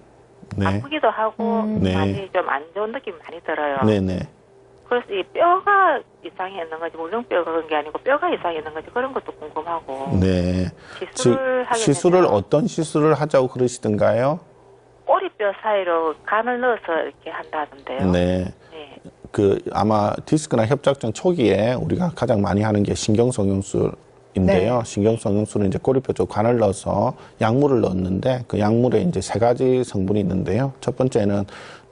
네. 아프기도 하고 네. 많이 좀 안 좋은 느낌이 많이 들어요. 네네. 그래서 이 뼈가 이상이 있는 건지 물렁뼈가 그런 게 아니고 뼈가 이상이 있는 건지 그런 것도 궁금하고. 네. 시술을 하게 시술을 되면 어떤 시술을 하자고 그러시던가요? 꼬리뼈 사이로 간을 넣어서 이렇게 한다던데요. 네. 네. 아마 디스크나 협착증 초기에 우리가 가장 많이 하는 게 신경성형술인데요. 신경성형술은 이제 꼬리뼈 쪽 관을 넣어서 약물을 넣었는데 그 약물에 이제 3가지 성분이 있는데요. 첫 번째는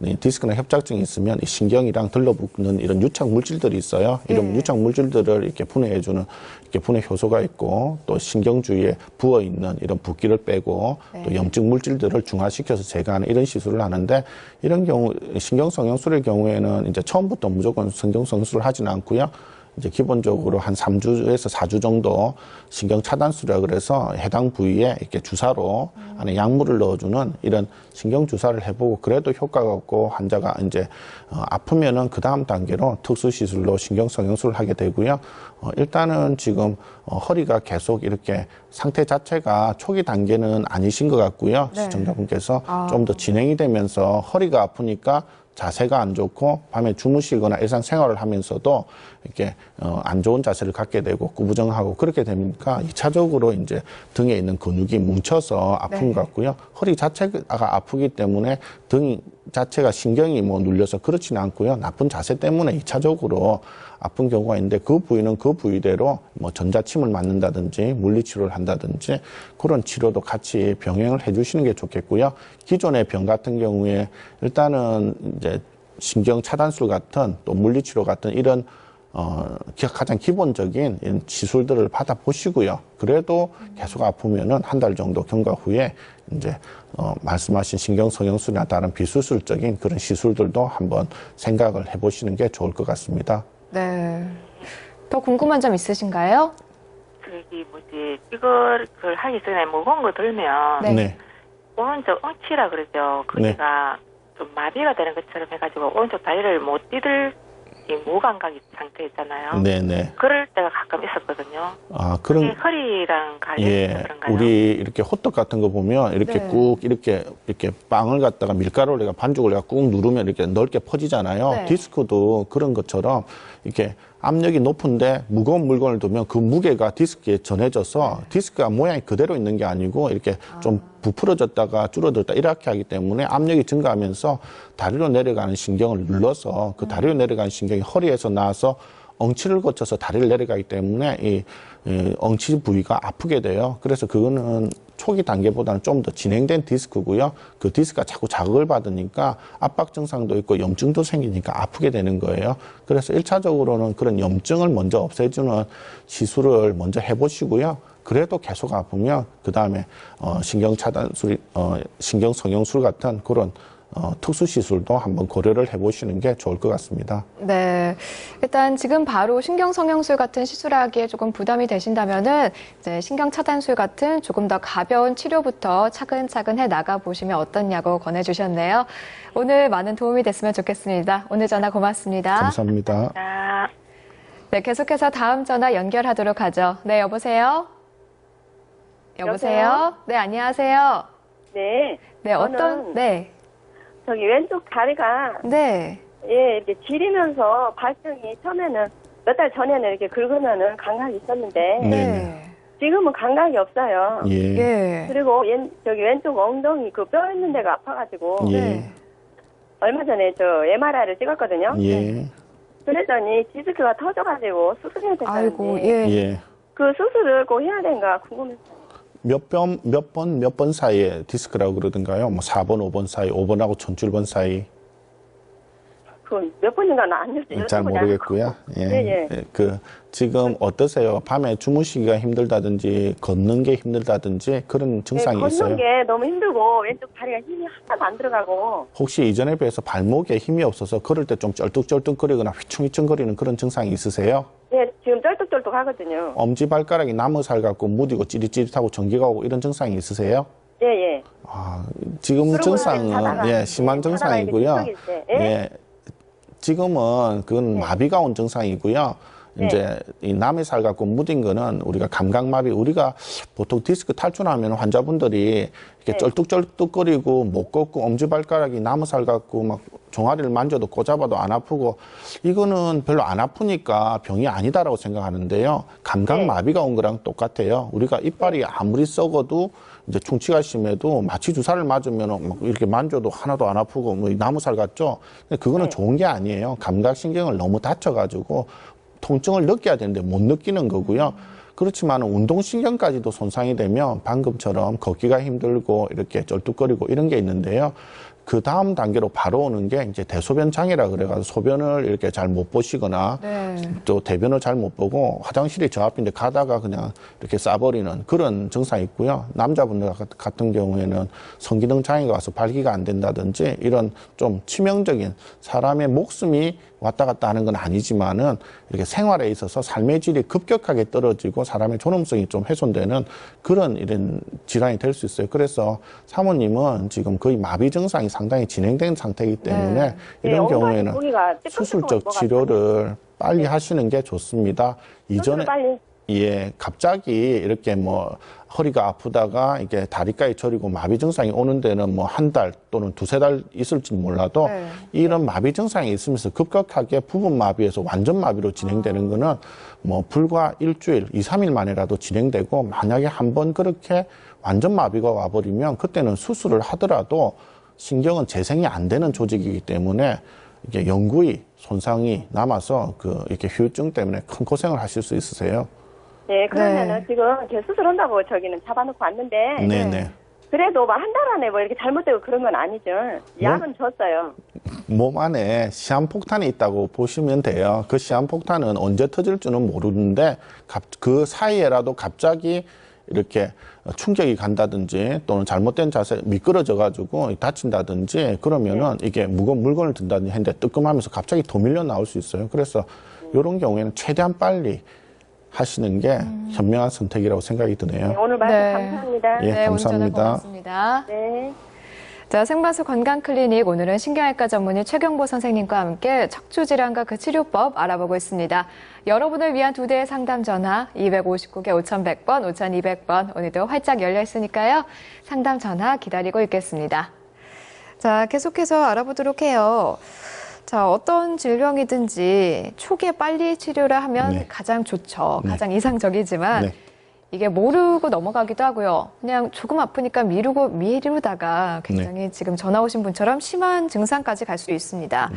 이 디스크나 협착증이 있으면 이 신경이랑 들러붙는 이런 유착 물질들이 있어요. 이런 유착 물질들을 이렇게 분해해주는 이렇게 분해 효소가 있고 또 신경 주위에 부어 있는 이런 붓기를 빼고 또 염증 물질들을 중화시켜서 제거하는 이런 시술을 하는데 이런 경우 신경성형술의 경우에는 이제 처음부터 무조건 신경성형술을 하지는 않고요. 이제 기본적으로 한 3주에서 4주 정도 신경차단술이라 그래서 해당 부위에 이렇게 주사로 안에 약물을 넣어주는 이런 신경주사를 해보고 그래도 효과가 없고 환자가 이제 아프면은 그 다음 단계로 특수시술로 신경성형술을 하게 되고요. 일단은 지금 허리가 계속 이렇게 상태 자체가 초기 단계는 아니신 것 같고요. 시청자분께서 좀 더 진행이 되면서 허리가 아프니까 자세가 안 좋고 밤에 주무시거나 일상생활을 하면서도 이렇게 안 좋은 자세를 갖게 되고 구부정하고 그렇게 되니까 2차적으로 이제 등에 있는 근육이 뭉쳐서 아픈 것 같고요. 허리 자체가 아프기 때문에 등 자체가 신경이 뭐 눌려서 그렇지는 않고요. 나쁜 자세 때문에 2차적으로 아픈 경우가 있는데 그 부위는 그 부위대로 뭐 전자침을 맞는다든지 물리치료를 한다든지 그런 치료도 같이 병행을 해주시는 게 좋겠고요. 기존의 병 같은 경우에 일단은 이제 신경 차단술 같은 또 물리치료 같은 이런 가장 기본적인 이런 시술들을 받아보시고요. 그래도 계속 아프면은 한 달 정도 경과 후에 이제 말씀하신 신경성형술이나 다른 비수술적인 그런 시술들도 한번 생각을 해보시는 게 좋을 것 같습니다. 네. 더 궁금한 점 있으신가요? 이걸 하기 전에 무거운 거 들면 네. 오른쪽 엉치라 그러죠. 거기가 좀 마비가 되는 것처럼 해가지고 오른쪽 다리를 못 디딜 이 무감각 상태 있잖아요. 네네. 그럴 때가 가끔 있었거든요. 아, 그런. 그게 허리랑 관련해서 그런가요? 우리 이렇게 호떡 같은 거 보면 이렇게 네. 꾹 이렇게 빵을 갖다가 밀가루를 내가 반죽을 내가 꾹 누르면 이렇게 넓게 퍼지잖아요. 네. 디스크도 그런 것처럼 이렇게 압력이 높은데 무거운 물건을 두면 그 무게가 디스크에 전해져서 디스크가 모양이 그대로 있는 게 아니고 이렇게 좀 부풀어졌다가 줄어들다 이렇게 하기 때문에 압력이 증가하면서 다리로 내려가는 신경을 눌러서 그 다리로 내려가는 신경이 허리에서 나와서 엉치를 거쳐서 다리를 내려가기 때문에 이 엉치 부위가 아프게 돼요. 그래서 그거는 초기 단계보다는 좀 더 진행된 디스크고요. 그 디스크가 자꾸 자극을 받으니까 압박 증상도 있고 염증도 생기니까 아프게 되는 거예요. 그래서 1차적으로는 그런 염증을 먼저 없애주는 시술을 먼저 해보시고요. 그래도 계속 아프면 그 다음에 신경 차단술, 신경 성형술 같은 그런 특수 시술도 한번 고려를 해보시는 게 좋을 것 같습니다. 네. 일단 지금 바로 신경성형술 같은 시술하기에 조금 부담이 되신다면은 이제 신경차단술 같은 조금 더 가벼운 치료부터 차근차근 해 나가 보시면 어떻냐고 권해주셨네요. 오늘 많은 도움이 됐으면 좋겠습니다. 오늘 전화 고맙습니다. 감사합니다. 아, 네, 계속해서 다음 전화 연결하도록 하죠. 네, 여보세요? 여보세요? 네, 안녕하세요. 네. 네, 저는 네. 저기 왼쪽 다리가 네. 예 이렇게 지리면서 발등이 처음에는 몇 달 전에는 이렇게 긁으면은 감각이 있었는데 네. 지금은 감각이 없어요. 예. 예. 그리고 저기 왼쪽 엉덩이 그 뼈 있는 데가 아파가지고 예. 네. 얼마 전에 저 MRI를 찍었거든요. 예. 그랬더니 디스크가 터져가지고 수술해야 된다는데 아이고, 예. 예. 그 수술을 꼭 해야 되는가 궁금했어요. 몇 번 사이에 디스크라고 그러던가요? 뭐 4번, 5번 사이, 5번하고 1007번 사이. 그 몇 번인가 안 잘 모르겠고요. 예. 예. 지금 어떠세요? 밤에 주무시기가 힘들다든지, 걷는 게 힘들다든지 그런 증상이 걷는 있어요? 게 너무 힘들고 왼쪽 다리가 힘이 하나도 안 들어가고 혹시 이전에 비해서 발목에 힘이 없어서 걸을 때 좀 쩔뚝쩔뚝거리거나 휘청휘청거리는 그런 증상이 있으세요? 예, 지금 쩔뚝쩔뚝 하거든요. 엄지발가락이 나무살 같고 무디고 찌릿찌릿하고 전기가 오고 이런 증상이 있으세요? 예, 예. 아, 지금 그러고 증상은 자다가, 예, 심한 예, 증상이고요. 자다가 이렇게 찌꺼길 때, 예? 예. 지금은 그건 마비가 온 증상이고요. 이제 이 남의살 갖고 묻은 거는 우리가 감각마비, 우리가 보통 디스크 탈출하면 환자분들이 이렇게 쩔뚝쩔뚝거리고 못 걷고 엄지발가락이 나무살 갖고 막 종아리를 만져도 꽂아봐도 안 아프고 이거는 별로 안 아프니까 병이 아니다라고 생각하는데요. 감각마비가 온 거랑 똑같아요. 우리가 이빨이 아무리 썩어도 이제 충치가 심해도 마취 주사를 맞으면 막 이렇게 만져도 하나도 안 아프고 뭐 나무살 같죠. 근데 그거는 좋은 게 아니에요. 감각신경을 너무 다쳐가지고 통증을 느껴야 되는데 못 느끼는 거고요. 그렇지만 운동신경까지도 손상이 되면 방금처럼 걷기가 힘들고 이렇게 쩔뚝거리고 이런 게 있는데요. 그 다음 단계로 바로 오는 게 이제 대소변 장애라 그래가지고 소변을 이렇게 잘 못 보시거나 또 대변을 잘 못 보고 화장실이 저 앞인데 가다가 그냥 이렇게 싸버리는 그런 증상이 있고요. 남자분들 같은 경우에는 성기능 장애가 와서 발기가 안 된다든지 이런 좀 치명적인 사람의 목숨이 왔다 갔다 하는 건 아니지만은 이렇게 생활에 있어서 삶의 질이 급격하게 떨어지고 사람의 존엄성이 좀 훼손되는 그런 이런 질환이 될 수 있어요. 그래서 사모님은 지금 거의 마비 증상이 상당히 진행된 상태이기 때문에 이런 경우에는 수술적 치료를 빨리 하시는 게 좋습니다. 이전에 빨리. 예, 갑자기 이렇게 뭐 허리가 아프다가 이게 다리까지 저리고 마비 증상이 오는 데는 뭐 한 달 또는 두세 달 있을지 몰라도 네. 이런 마비 증상이 있으면서 급격하게 부분 마비에서 완전 마비로 진행되는 거는 뭐 불과 일주일, 2, 3일 만에라도 진행되고 만약에 한번 그렇게 완전 마비가 와버리면 그때는 수술을 하더라도 신경은 재생이 안 되는 조직이기 때문에 이게 영구히 손상이 남아서 이렇게 후유증 때문에 큰 고생을 하실 수 있으세요. 네, 그러면은 네. 지금 이렇게 수술한다고 저기는 잡아놓고 왔는데 네네. 그래도 막 한 달 안에 뭐 이렇게 잘못되고 그런 건 아니죠. 약은 줬어요. 몸 안에 시한폭탄이 있다고 보시면 돼요. 그 시한폭탄은 언제 터질지는 모르는데 그 사이에라도 갑자기 이렇게 충격이 간다든지 또는 잘못된 자세 미끄러져 가지고 다친다든지 그러면은 이게 무거운 물건을 든다든지 했는데 뜨끔하면서 갑자기 더 밀려 나올 수 있어요. 그래서 이런 경우에는 최대한 빨리 하시는 게 현명한 선택이라고 생각이 드네요. 네, 오늘 말씀 네. 감사합니다. 예, 네, 오늘 전화 감사합니다. 고맙습니다. 네. 자, 생방송 건강클리닉 오늘은 신경외과 전문의 최경보 선생님과 함께 척추 질환과 그 치료법 알아보고 있습니다. 여러분을 위한 2대의 상담 전화 259개 5100번, 5200번 오늘도 활짝 열려 있으니까요. 상담 전화 기다리고 있겠습니다. 자, 계속해서 알아보도록 해요. 자, 어떤 질병이든지 초기에 빨리 치료를 하면 네. 가장 좋죠. 네. 가장 이상적이지만 네. 이게 모르고 넘어가기도 하고요. 그냥 조금 아프니까 미루다가 굉장히 지금 전화 오신 분처럼 심한 증상까지 갈 수 있습니다.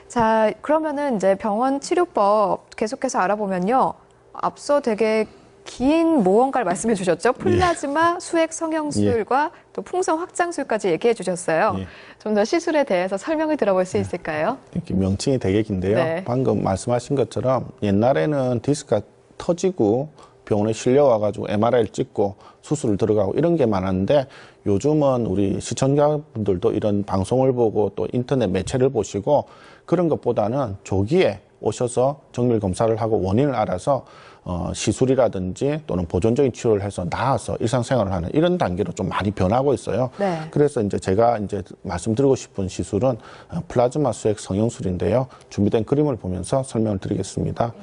자, 그러면은 이제 병원 치료법 계속해서 알아보면요. 앞서 되게 긴 모험가를 말씀해 주셨죠. 플라즈마 수액 성형술과 또 풍성 확장술까지 얘기해 주셨어요. 예. 좀 더 시술에 대해서 설명을 들어볼 수 있을까요? 이렇게 명칭이 되게 긴데요. 네. 방금 말씀하신 것처럼 옛날에는 디스크가 터지고 병원에 실려와가지고 MRI를 찍고 수술을 들어가고 이런 게 많았는데 요즘은 우리 시청자분들도 이런 방송을 보고 또 인터넷 매체를 보시고 그런 것보다는 조기에 오셔서 정밀 검사를 하고 원인을 알아서 시술이라든지 또는 보존적인 치료를 해서 나아서 일상생활을 하는 이런 단계로 좀 많이 변하고 있어요. 네. 그래서 이제 제가 이제 말씀드리고 싶은 시술은 플라즈마 수액 성형술인데요. 준비된 그림을 보면서 설명을 드리겠습니다.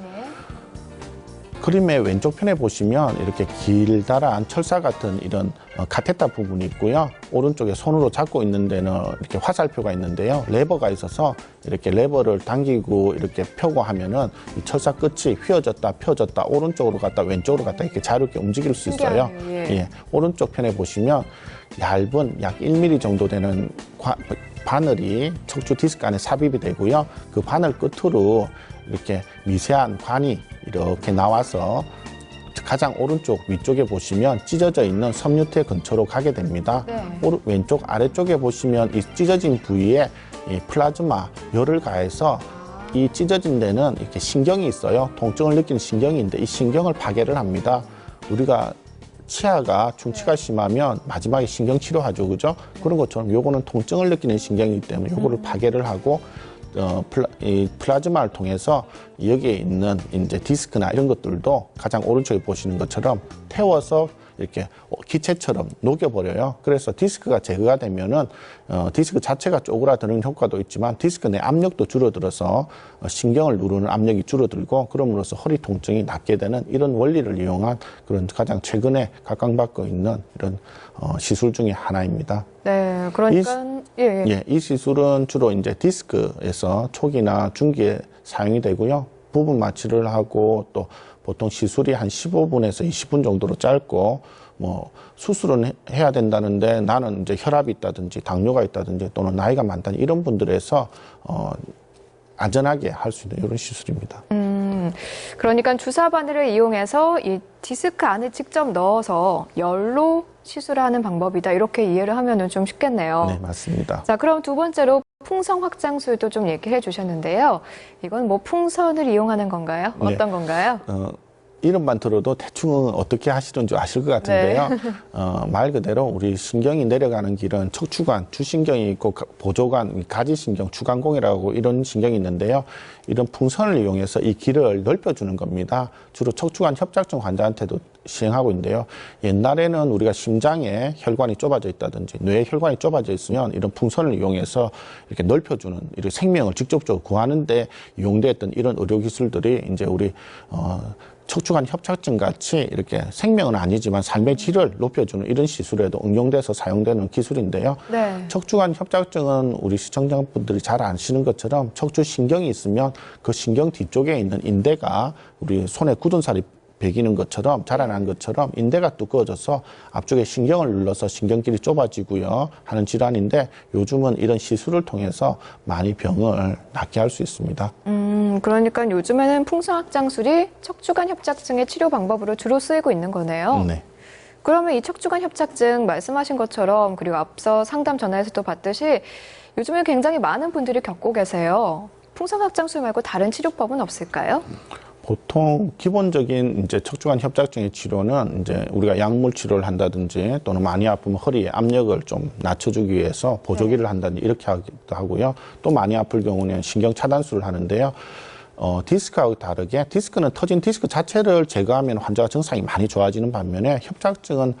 그림의 왼쪽 편에 보시면 이렇게 길다란 철사 같은 이런 카테터 부분이 있고요. 오른쪽에 손으로 잡고 있는 데는 이렇게 화살표가 있는데요. 레버가 있어서 이렇게 레버를 당기고 이렇게 펴고 하면은 이 철사 끝이 휘어졌다 펴졌다 오른쪽으로 갔다 왼쪽으로 갔다 이렇게 자유롭게 움직일 수 있어요. 신기하네요. 예. 예. 오른쪽 편에 보시면 얇은 약 1mm 정도 되는 바늘이 척추 디스크 안에 삽입이 되고요. 그 바늘 끝으로 이렇게 미세한 관이 이렇게 나와서 가장 오른쪽 위쪽에 보시면 찢어져 있는 섬유태 근처로 가게 됩니다. 네. 왼쪽 아래쪽에 보시면 이 찢어진 부위에 이 플라즈마 열을 가해서 이 찢어진 데는 이렇게 신경이 있어요. 통증을 느끼는 신경이 있는데 이 신경을 파괴를 합니다. 우리가 치아가 충치가 심하면 마지막에 신경 치료하죠, 그죠? 그런 것처럼 요거는 통증을 느끼는 신경이기 때문에 요거를 파괴를 하고 이 플라즈마를 통해서 여기에 있는 이제 디스크나 이런 것들도 가장 오른쪽에 보시는 것처럼 태워서 이렇게 기체처럼 녹여버려요. 그래서 디스크가 제거가 되면은 디스크 자체가 쪼그라드는 효과도 있지만 디스크 내 압력도 줄어들어서 신경을 누르는 압력이 줄어들고 그럼으로써 허리 통증이 낫게 되는 이런 원리를 이용한 그런 가장 최근에 각광받고 있는 이런 시술 중에 하나입니다. 네, 그러니까 예, 이 시술은 주로 이제 디스크에서 초기나 중기에 사용이 되고요. 부분 마취를 하고 또 보통 시술이 한 15분에서 20분 정도로 짧고 뭐 수술은 해야 된다는데 나는 이제 혈압이 있다든지 당뇨가 있다든지 또는 나이가 많다는 이런 분들에서 안전하게 할 수 있는 이런 시술입니다. 그러니까 주사 바늘을 이용해서 이 디스크 안에 직접 넣어서 열로 시술하는 방법이다. 이렇게 이해를 하면은 좀 쉽겠네요. 네, 맞습니다. 자, 그럼 두 번째로 풍성 확장술도 좀 얘기해 주셨는데요. 이건 뭐 풍선을 이용하는 건가요? 네. 어떤 건가요? 이름만 들어도 대충은 어떻게 하시는 줄 아실 것 같은데요. 말 그대로 우리 신경이 내려가는 길은 척추관, 주신경이 있고 보조관, 가지신경, 주간공이라고 이런 신경이 있는데요. 이런 풍선을 이용해서 이 길을 넓혀주는 겁니다. 주로 척추관 협착증 환자한테도 시행하고 있는데요. 옛날에는 우리가 심장에 혈관이 좁아져 있다든지 뇌에 혈관이 좁아져 있으면 이런 풍선을 이용해서 이렇게 넓혀주는 이런 생명을 직접적으로 구하는데 이용됐던 이런 의료 기술들이 이제 우리 척추관 협착증 같이 이렇게 생명은 아니지만 삶의 질을 높여주는 이런 시술에도 응용돼서 사용되는 기술인데요. 네. 척추관 협착증은 우리 시청자분들이 잘 아시는 것처럼 척추 신경이 있으면 그 신경 뒤쪽에 있는 인대가 우리 손에 굳은 살이 배기는 것처럼 자라난 것처럼 인대가 두꺼워져서 앞쪽에 신경을 눌러서 신경길이 좁아지고요 하는 질환인데 요즘은 이런 시술을 통해서 많이 병을 낫게 할 수 있습니다. 그러니까 요즘에는 풍선확장술이 척추관 협착증의 치료 방법으로 주로 쓰이고 있는 거네요. 네. 그러면 이 척추관 협착증 말씀하신 것처럼 그리고 앞서 상담 전화에서도 봤듯이 요즘에 굉장히 많은 분들이 겪고 계세요. 풍선확장술 말고 다른 치료법은 없을까요? 보통 기본적인 이제 척추관 협착증의 치료는 이제 우리가 약물 치료를 한다든지 또는 많이 아프면 허리에 압력을 좀 낮춰주기 위해서 보조기를 한다든지 이렇게 하기도 하고요. 또 많이 아플 경우는 신경 차단술을 하는데요. 디스크하고 다르게 디스크는 터진 디스크 자체를 제거하면 환자가 증상이 많이 좋아지는 반면에 협착증은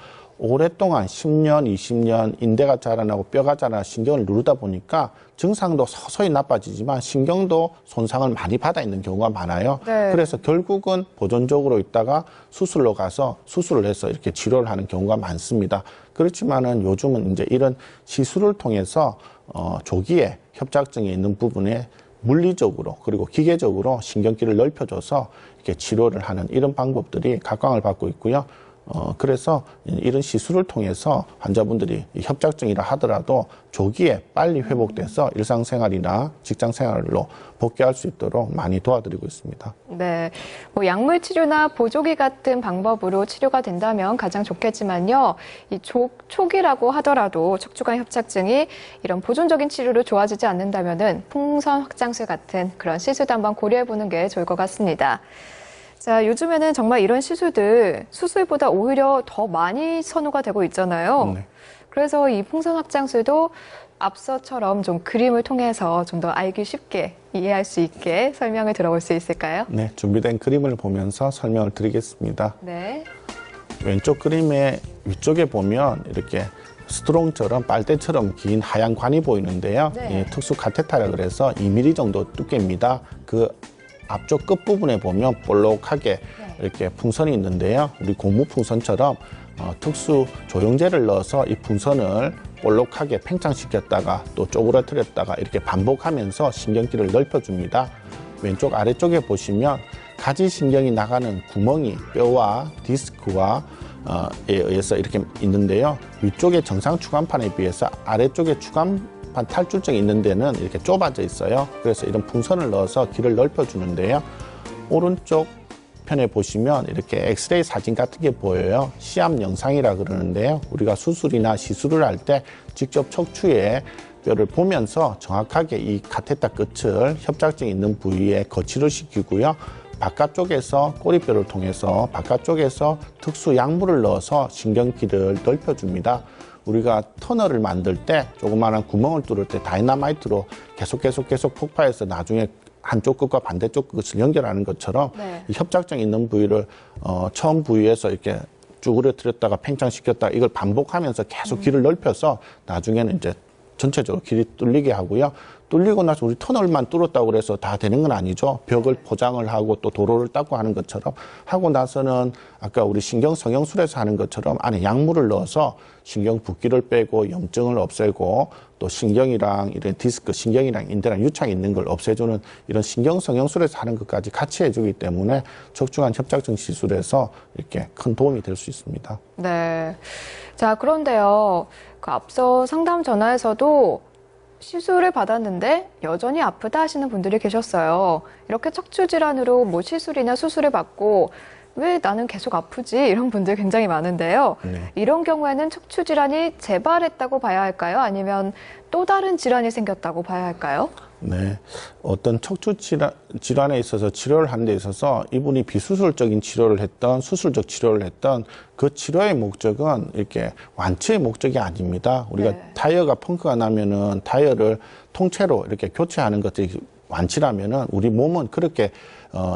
오랫동안 10년, 20년 인대가 자라나고 뼈가 자라나 신경을 누르다 보니까 증상도 서서히 나빠지지만 신경도 손상을 많이 받아 있는 경우가 많아요. 네. 그래서 결국은 보존적으로 있다가 수술로 가서 수술을 해서 이렇게 치료를 하는 경우가 많습니다. 그렇지만은 요즘은 이제 이런 시술을 통해서 조기에 협착증이 있는 부분에 물리적으로 그리고 기계적으로 신경길을 넓혀줘서 이렇게 치료를 하는 이런 방법들이 각광을 받고 있고요. 그래서 이런 시술을 통해서 환자분들이 협착증이라 하더라도 조기에 빨리 회복돼서 일상생활이나 직장생활로 복귀할 수 있도록 많이 도와드리고 있습니다. 네, 뭐 약물 치료나 보조기 같은 방법으로 치료가 된다면 가장 좋겠지만요. 이 초기라고 하더라도 척추관 협착증이 이런 보존적인 치료로 좋아지지 않는다면은 풍선 확장술 같은 그런 시술도 한번 고려해보는 게 좋을 것 같습니다. 자, 요즘에는 정말 이런 시술들 수술보다 오히려 더 많이 선호가 되고 있잖아요. 네. 그래서 이 풍선 확장술도 앞서처럼 좀 그림을 통해서 좀 더 알기 쉽게 이해할 수 있게 설명을 들어볼 수 있을까요? 네, 준비된 그림을 보면서 설명을 드리겠습니다. 네. 왼쪽 그림의 위쪽에 보면 이렇게 스트롱처럼 빨대처럼 긴 하얀 관이 보이는데요. 네. 이 특수 카테타라 그래서 2mm 정도 두께입니다. 그 앞쪽 끝부분에 보면 볼록하게 이렇게 풍선이 있는데요. 우리 고무 풍선처럼 특수 조영제를 넣어서 이 풍선을 볼록하게 팽창시켰다가 또 쪼그라뜨렸다가 이렇게 반복하면서 신경길을 넓혀줍니다. 왼쪽 아래쪽에 보시면 가지신경이 나가는 구멍이 뼈와 디스크와 에 의해서 이렇게 있는데요. 위쪽에 정상 추간판에 비해서 아래쪽에 추간판 탈출증이 있는 데는 이렇게 좁아져 있어요. 그래서 이런 풍선을 넣어서 길을 넓혀주는데요. 오른쪽 편에 보시면 이렇게 엑스레이 사진 같은 게 보여요. 시압 영상이라 그러는데요. 우리가 수술이나 시술을 할 때 직접 척추의 뼈를 보면서 정확하게 이 카테타 끝을 협착증이 있는 부위에 거치를 시키고요. 바깥쪽에서 꼬리뼈를 통해서 바깥쪽에서 특수 약물을 넣어서 신경길을 넓혀줍니다. 우리가 터널을 만들 때 조그마한 구멍을 뚫을 때 다이나마이트로 계속 폭파해서 나중에 한쪽 끝과 반대쪽 끝을 연결하는 것처럼 네. 이 협착증이 있는 부위를 처음 부위에서 이렇게 쭈그러뜨렸다가 팽창시켰다가 이걸 반복하면서 계속 길을 넓혀서 나중에는 이제 전체적으로 길이 뚫리게 하고요. 뚫리고 나서 우리 터널만 뚫었다고 그래서 다 되는 건 아니죠. 벽을 포장을 하고 또 도로를 닦고 하는 것처럼 하고 나서는 아까 우리 신경 성형술에서 하는 것처럼 안에 약물을 넣어서 신경 붓기를 빼고 염증을 없애고 또 신경이랑 이런 디스크, 신경이랑 인대랑 유착이 있는 걸 없애주는 이런 신경 성형술에서 하는 것까지 같이 해주기 때문에 척추관 협착증 시술에서 이렇게 큰 도움이 될 수 있습니다. 네. 자, 그런데요. 그 앞서 상담 전화에서도 시술을 받았는데 여전히 아프다 하시는 분들이 계셨어요. 이렇게 척추 질환으로 뭐 시술이나 수술을 받고 왜 나는 계속 아프지? 이런 분들 굉장히 많은데요. 네. 이런 경우에는 척추 질환이 재발했다고 봐야 할까요? 아니면 또 다른 질환이 생겼다고 봐야 할까요? 네. 어떤 척추 질환에 있어서 치료를 하는 데 있어서 이분이 비수술적인 치료를 했던 수술적 치료를 했던 그 치료의 목적은 이렇게 완치의 목적이 아닙니다. 우리가 네. 타이어가 펑크가 나면은 타이어를 통째로 이렇게 교체하는 것들이 완치라면은 우리 몸은 그렇게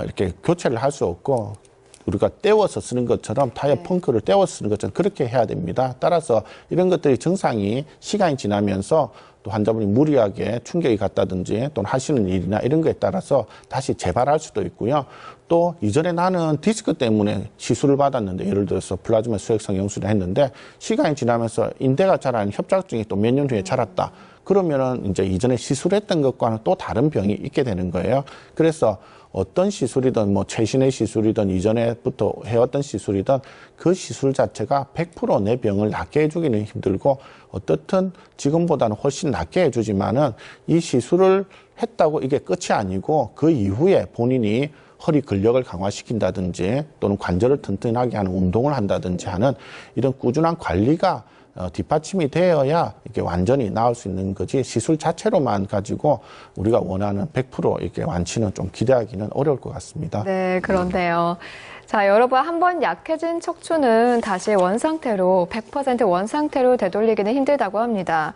이렇게 교체를 할 수 없고 우리가 떼워서 쓰는 것처럼 타이어 펑크를 떼워서 쓰는 것처럼 그렇게 해야 됩니다. 따라서 이런 것들이 증상이 시간이 지나면서 또 환자분이 무리하게 충격이 갔다든지 또는 하시는 일이나 이런 거에 따라서 다시 재발할 수도 있고요. 또 이전에 나는 디스크 때문에 시술을 받았는데 예를 들어서 플라즈마 수액성 영수를 했는데 시간이 지나면서 인대가 자라는 협착증이 또 몇 년 후에 자랐다. 그러면은 이제 이전에 시술했던 것과는 또 다른 병이 있게 되는 거예요. 그래서 어떤 시술이든 뭐 최신의 시술이든 이전에부터 해왔던 시술이든 그 시술 자체가 100% 내 병을 낫게 해주기는 힘들고 어떻든 지금보다는 훨씬 낫게 해주지만은 이 시술을 했다고 이게 끝이 아니고 그 이후에 본인이 허리 근력을 강화시킨다든지 또는 관절을 튼튼하게 하는 운동을 한다든지 하는 이런 꾸준한 관리가 뒷받침이 되어야 이게 완전히 나을 수 있는 거지 시술 자체로만 가지고 우리가 원하는 100% 이렇게 완치는 좀 기대하기는 어려울 것 같습니다. 네, 그런데요. 자, 여러분 한번 약해진 척추는 다시 원상태로 100% 원상태로 되돌리기는 힘들다고 합니다.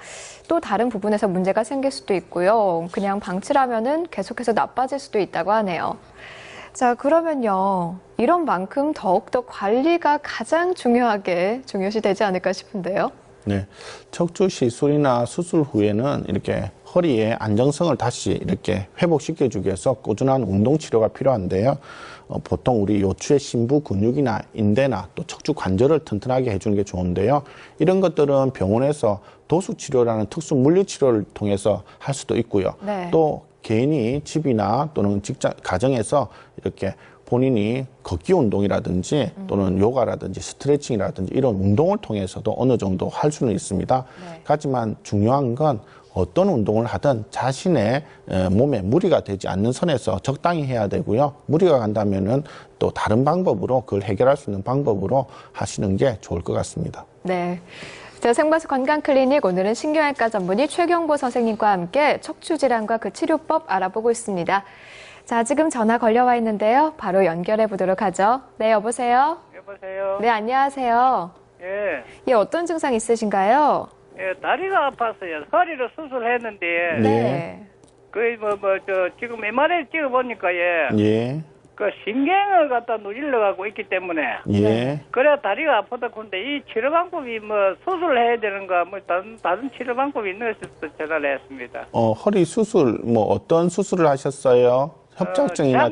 또 다른 부분에서 문제가 생길 수도 있고요. 그냥 방치라면은 계속해서 나빠질 수도 있다고 하네요. 자, 그러면요. 이런 만큼 더욱더 관리가 가장 중요시 되지 않을까 싶은데요. 네. 척추 시술이나 수술 후에는 이렇게 허리의 안정성을 다시 이렇게 회복시켜주기 위해서 꾸준한 운동 치료가 필요한데요. 보통 우리 요추의 심부 근육이나 인대나 또 척추 관절을 튼튼하게 해주는 게 좋은데요. 이런 것들은 병원에서 도수 치료라는 특수 물리 치료를 통해서 할 수도 있고요. 네. 또 개인이 집이나 또는 직장, 가정에서 이렇게 본인이 걷기 운동이라든지 또는 요가라든지 스트레칭이라든지 이런 운동을 통해서도 어느 정도 할 수는 있습니다. 네. 하지만 중요한 건 어떤 운동을 하든 자신의 몸에 무리가 되지 않는 선에서 적당히 해야 되고요. 무리가 간다면은 또 다른 방법으로 그걸 해결할 수 있는 방법으로 하시는 게 좋을 것 같습니다. 네. 자, 생방송 건강클리닉 오늘은 신경외과 전문의 최경보 선생님과 함께 척추질환과 그 치료법 알아보고 있습니다. 자, 지금 전화 걸려와 있는데요. 바로 연결해 보도록 하죠. 네, 여보세요? 여보세요. 네, 안녕하세요. 예. 예, 어떤 증상 있으신가요? 예, 다리가 아팠어요. 허리를 수술했는데, 네. 지금 MRI 찍어보니까, 예. 그 신경을 갖다 누질러가고 있기 때문에, 예. 그래야 다리가 아프다 그런데 이 치료 방법이 수술을 해야 되는가, 다른 치료 방법이 있는 것에서 전화를 했습니다. 허리 수술, 어떤 수술을 하셨어요? 협착증이나.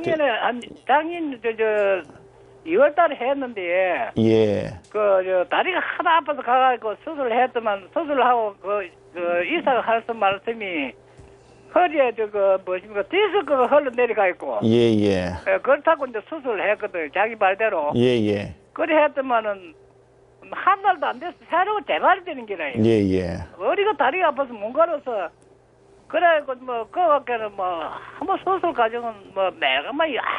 작년, 2월 달에 했는데, 예. 다리가 하도 아파서 가가지고 수술을 했더만, 수술하고 의사가 하는 말씀이, 허리에 디스크가 흘러내려가 있고. 예. 그렇다고 이제 수술을 했거든, 자기 말대로. 예. 그래 했더만은, 한 달도 안 돼서 새로 재발이 되는 게라요. 예. 어리가 다리가 아파서 못 걸어서, 그래갖고 그거밖에는 한번 수술 과정은 내가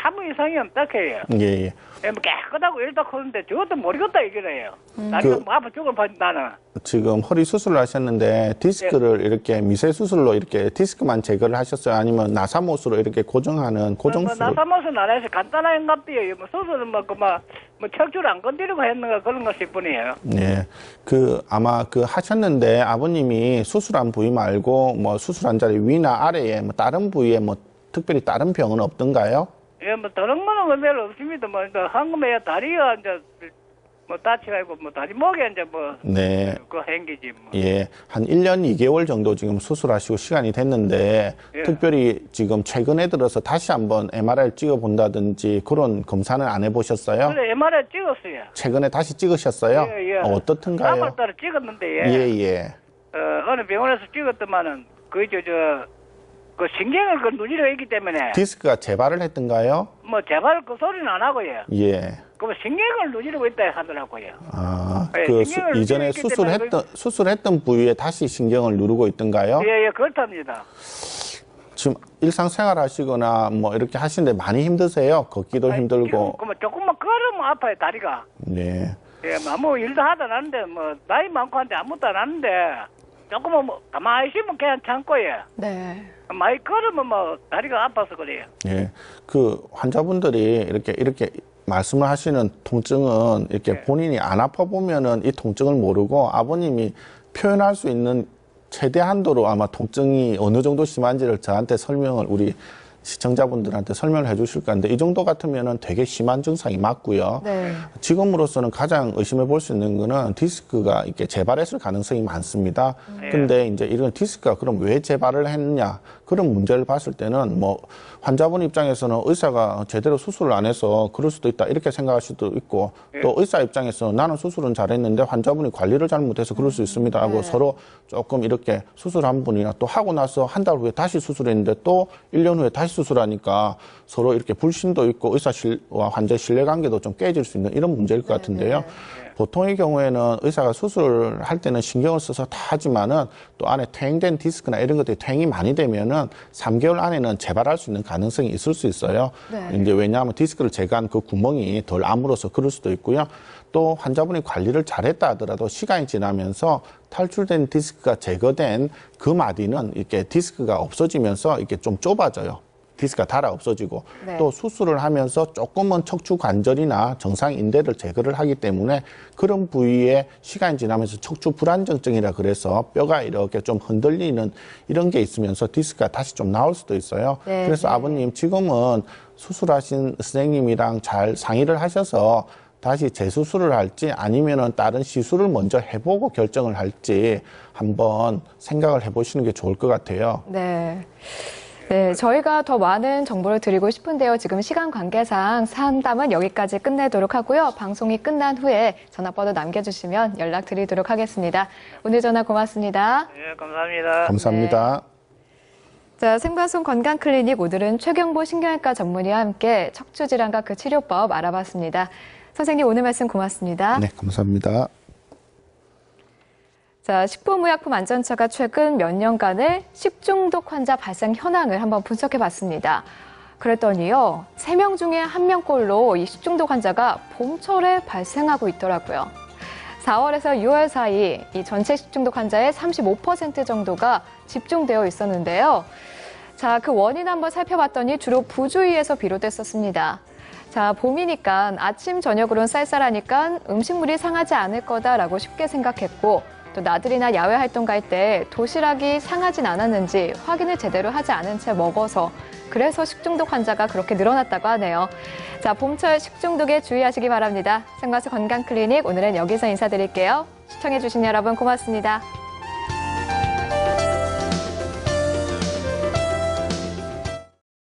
아무 이상이 없다 해요. 예. 깨끗하고 이렇다 하는데 저것도 모르겠다 이거래요. 다리가 아파 죽을 뻔 나는. 지금 허리 수술을 하셨는데 디스크를 이렇게 미세 수술로 이렇게 디스크만 제거를 하셨어요? 아니면 나사못으로 이렇게 고정하는 고정수술? 나사못은 안 해서 간단하게 납디에요. 수술은 척추를 안 건드리고 했는가 그런 거 싶으네요. 예. 아마 하셨는데 아버님이 수술한 부위 말고 수술한 자리 위나 아래에 다른 부위에 특별히 다른 병은 없던가요? 예, 다른 거는 별로 없습니다. 한국에 다리가 이제 다치가지고 다리 목에 이제 네. 행기지 예. 한 1년 2개월 정도 지금 수술하시고 시간이 됐는데 예. 특별히 지금 최근에 들어서 다시 한번 MRI를 찍어본다든지 그런 검사는 안 해보셨어요? 그래, MRI 찍었어요. 최근에 다시 찍으셨어요? 예. 어떻던가요? 3월달에 찍었는데 예. 어느 병원에서 찍었더만은 그 신경을 누리러 있기 때문에 디스크가 재발을 했던가요? 제발 그 소리는 안 하고요. 예. 그 신경을 누리고 있다 하더라고요. 신경을 이전에 누리기 때문에 수술했던 부위에 다시 신경을 누르고 있던가요? 예, 그렇답니다. 지금 일상생활 하시거나 이렇게 하시는데 많이 힘드세요? 걷기도 힘들고. 지금 조금만 걸으면 아파요, 다리가. 네. 예, 아무 일도 하다 나는데 나이 많고 한데 아무것도 안 하는데 조금만 가만히 있으면 그냥 참고요. 네. 많이 걸으면 다리가 아파서 그래요. 예. 환자분들이 이렇게 말씀을 하시는 통증은 이렇게 본인이 안 아파 보면은 이 통증을 모르고 아버님이 표현할 수 있는 최대 한도로 아마 통증이 어느 정도 심한지를 저한테 설명을 우리 시청자분들한테 설명을 해주실 건데 이 정도 같으면은 되게 심한 증상이 맞고요. 네. 지금으로서는 가장 의심해 볼 수 있는 거는 디스크가 이렇게 재발했을 가능성이 많습니다. 근데 이제 이런 디스크가 그럼 왜 재발을 했느냐 그런 문제를 봤을 때는 뭐 환자분 입장에서는 의사가 제대로 수술을 안 해서 그럴 수도 있다 이렇게 생각할 수도 있고 또 의사 입장에서 나는 수술은 잘했는데 환자분이 관리를 잘못해서 그럴 수 있습니다 하고 서로 조금 이렇게 수술한 분이나 또 하고 나서 한 달 후에 다시 수술했는데 또 1년 후에 다시 수술하니까 서로 이렇게 불신도 있고 의사와 환자 신뢰관계도 좀 깨질 수 있는 이런 문제일 것 같은데요. 보통의 경우에는 의사가 수술을 할 때는 신경을 써서 다 하지만은 또 안에 퇴행된 디스크나 이런 것들이 퇴행이 많이 되면은 3개월 안에는 재발할 수 있는 가능성이 있을 수 있어요. 이제 왜냐하면 디스크를 제거한 그 구멍이 덜 아물어서 그럴 수도 있고요. 또 환자분이 관리를 잘했다 하더라도 시간이 지나면서 탈출된 디스크가 제거된 그 마디는 이렇게 디스크가 없어지면서 이렇게 좀 좁아져요. 디스크가 달아 없어지고 또 수술을 하면서 조금은 척추 관절이나 정상 인대를 제거를 하기 때문에 그런 부위에 시간이 지나면서 척추 불안정증이라 그래서 뼈가 이렇게 좀 흔들리는 이런 게 있으면서 디스크가 다시 좀 나올 수도 있어요. 그래서 아버님 지금은 수술하신 선생님이랑 잘 상의를 하셔서 다시 재수술을 할지 아니면은 다른 시술을 먼저 해보고 결정을 할지 한번 생각을 해보시는 게 좋을 것 같아요. 네. 네, 저희가 더 많은 정보를 드리고 싶은데요. 지금 시간 관계상 상담은 여기까지 끝내도록 하고요. 방송이 끝난 후에 전화번호 남겨주시면 연락드리도록 하겠습니다. 오늘 전화 고맙습니다. 예, 감사합니다. 감사합니다. 자, 생방송 건강클리닉 오늘은 최경보 신경외과 전문의와 함께 척추질환과 그 치료법 알아봤습니다. 선생님 오늘 말씀 고맙습니다. 네, 감사합니다. 자, 식품의약품안전처가 최근 몇 년간의 식중독 환자 발생 현황을 한번 분석해봤습니다. 그랬더니요, 3명 중에 1명꼴로 이 식중독 환자가 봄철에 발생하고 있더라고요. 4월에서 6월 사이 이 전체 식중독 환자의 35% 정도가 집중되어 있었는데요. 자, 그 원인 한번 살펴봤더니 주로 부주의에서 비롯됐었습니다. 자, 봄이니까 아침, 저녁으로는 쌀쌀하니까 음식물이 상하지 않을 거다라고 쉽게 생각했고 또 나들이나 야외 활동 갈 때 도시락이 상하진 않았는지 확인을 제대로 하지 않은 채 먹어서 그래서 식중독 환자가 그렇게 늘어났다고 하네요. 자, 봄철 식중독에 주의하시기 바랍니다. 생과수 건강클리닉 오늘은 여기서 인사드릴게요. 시청해주신 여러분 고맙습니다.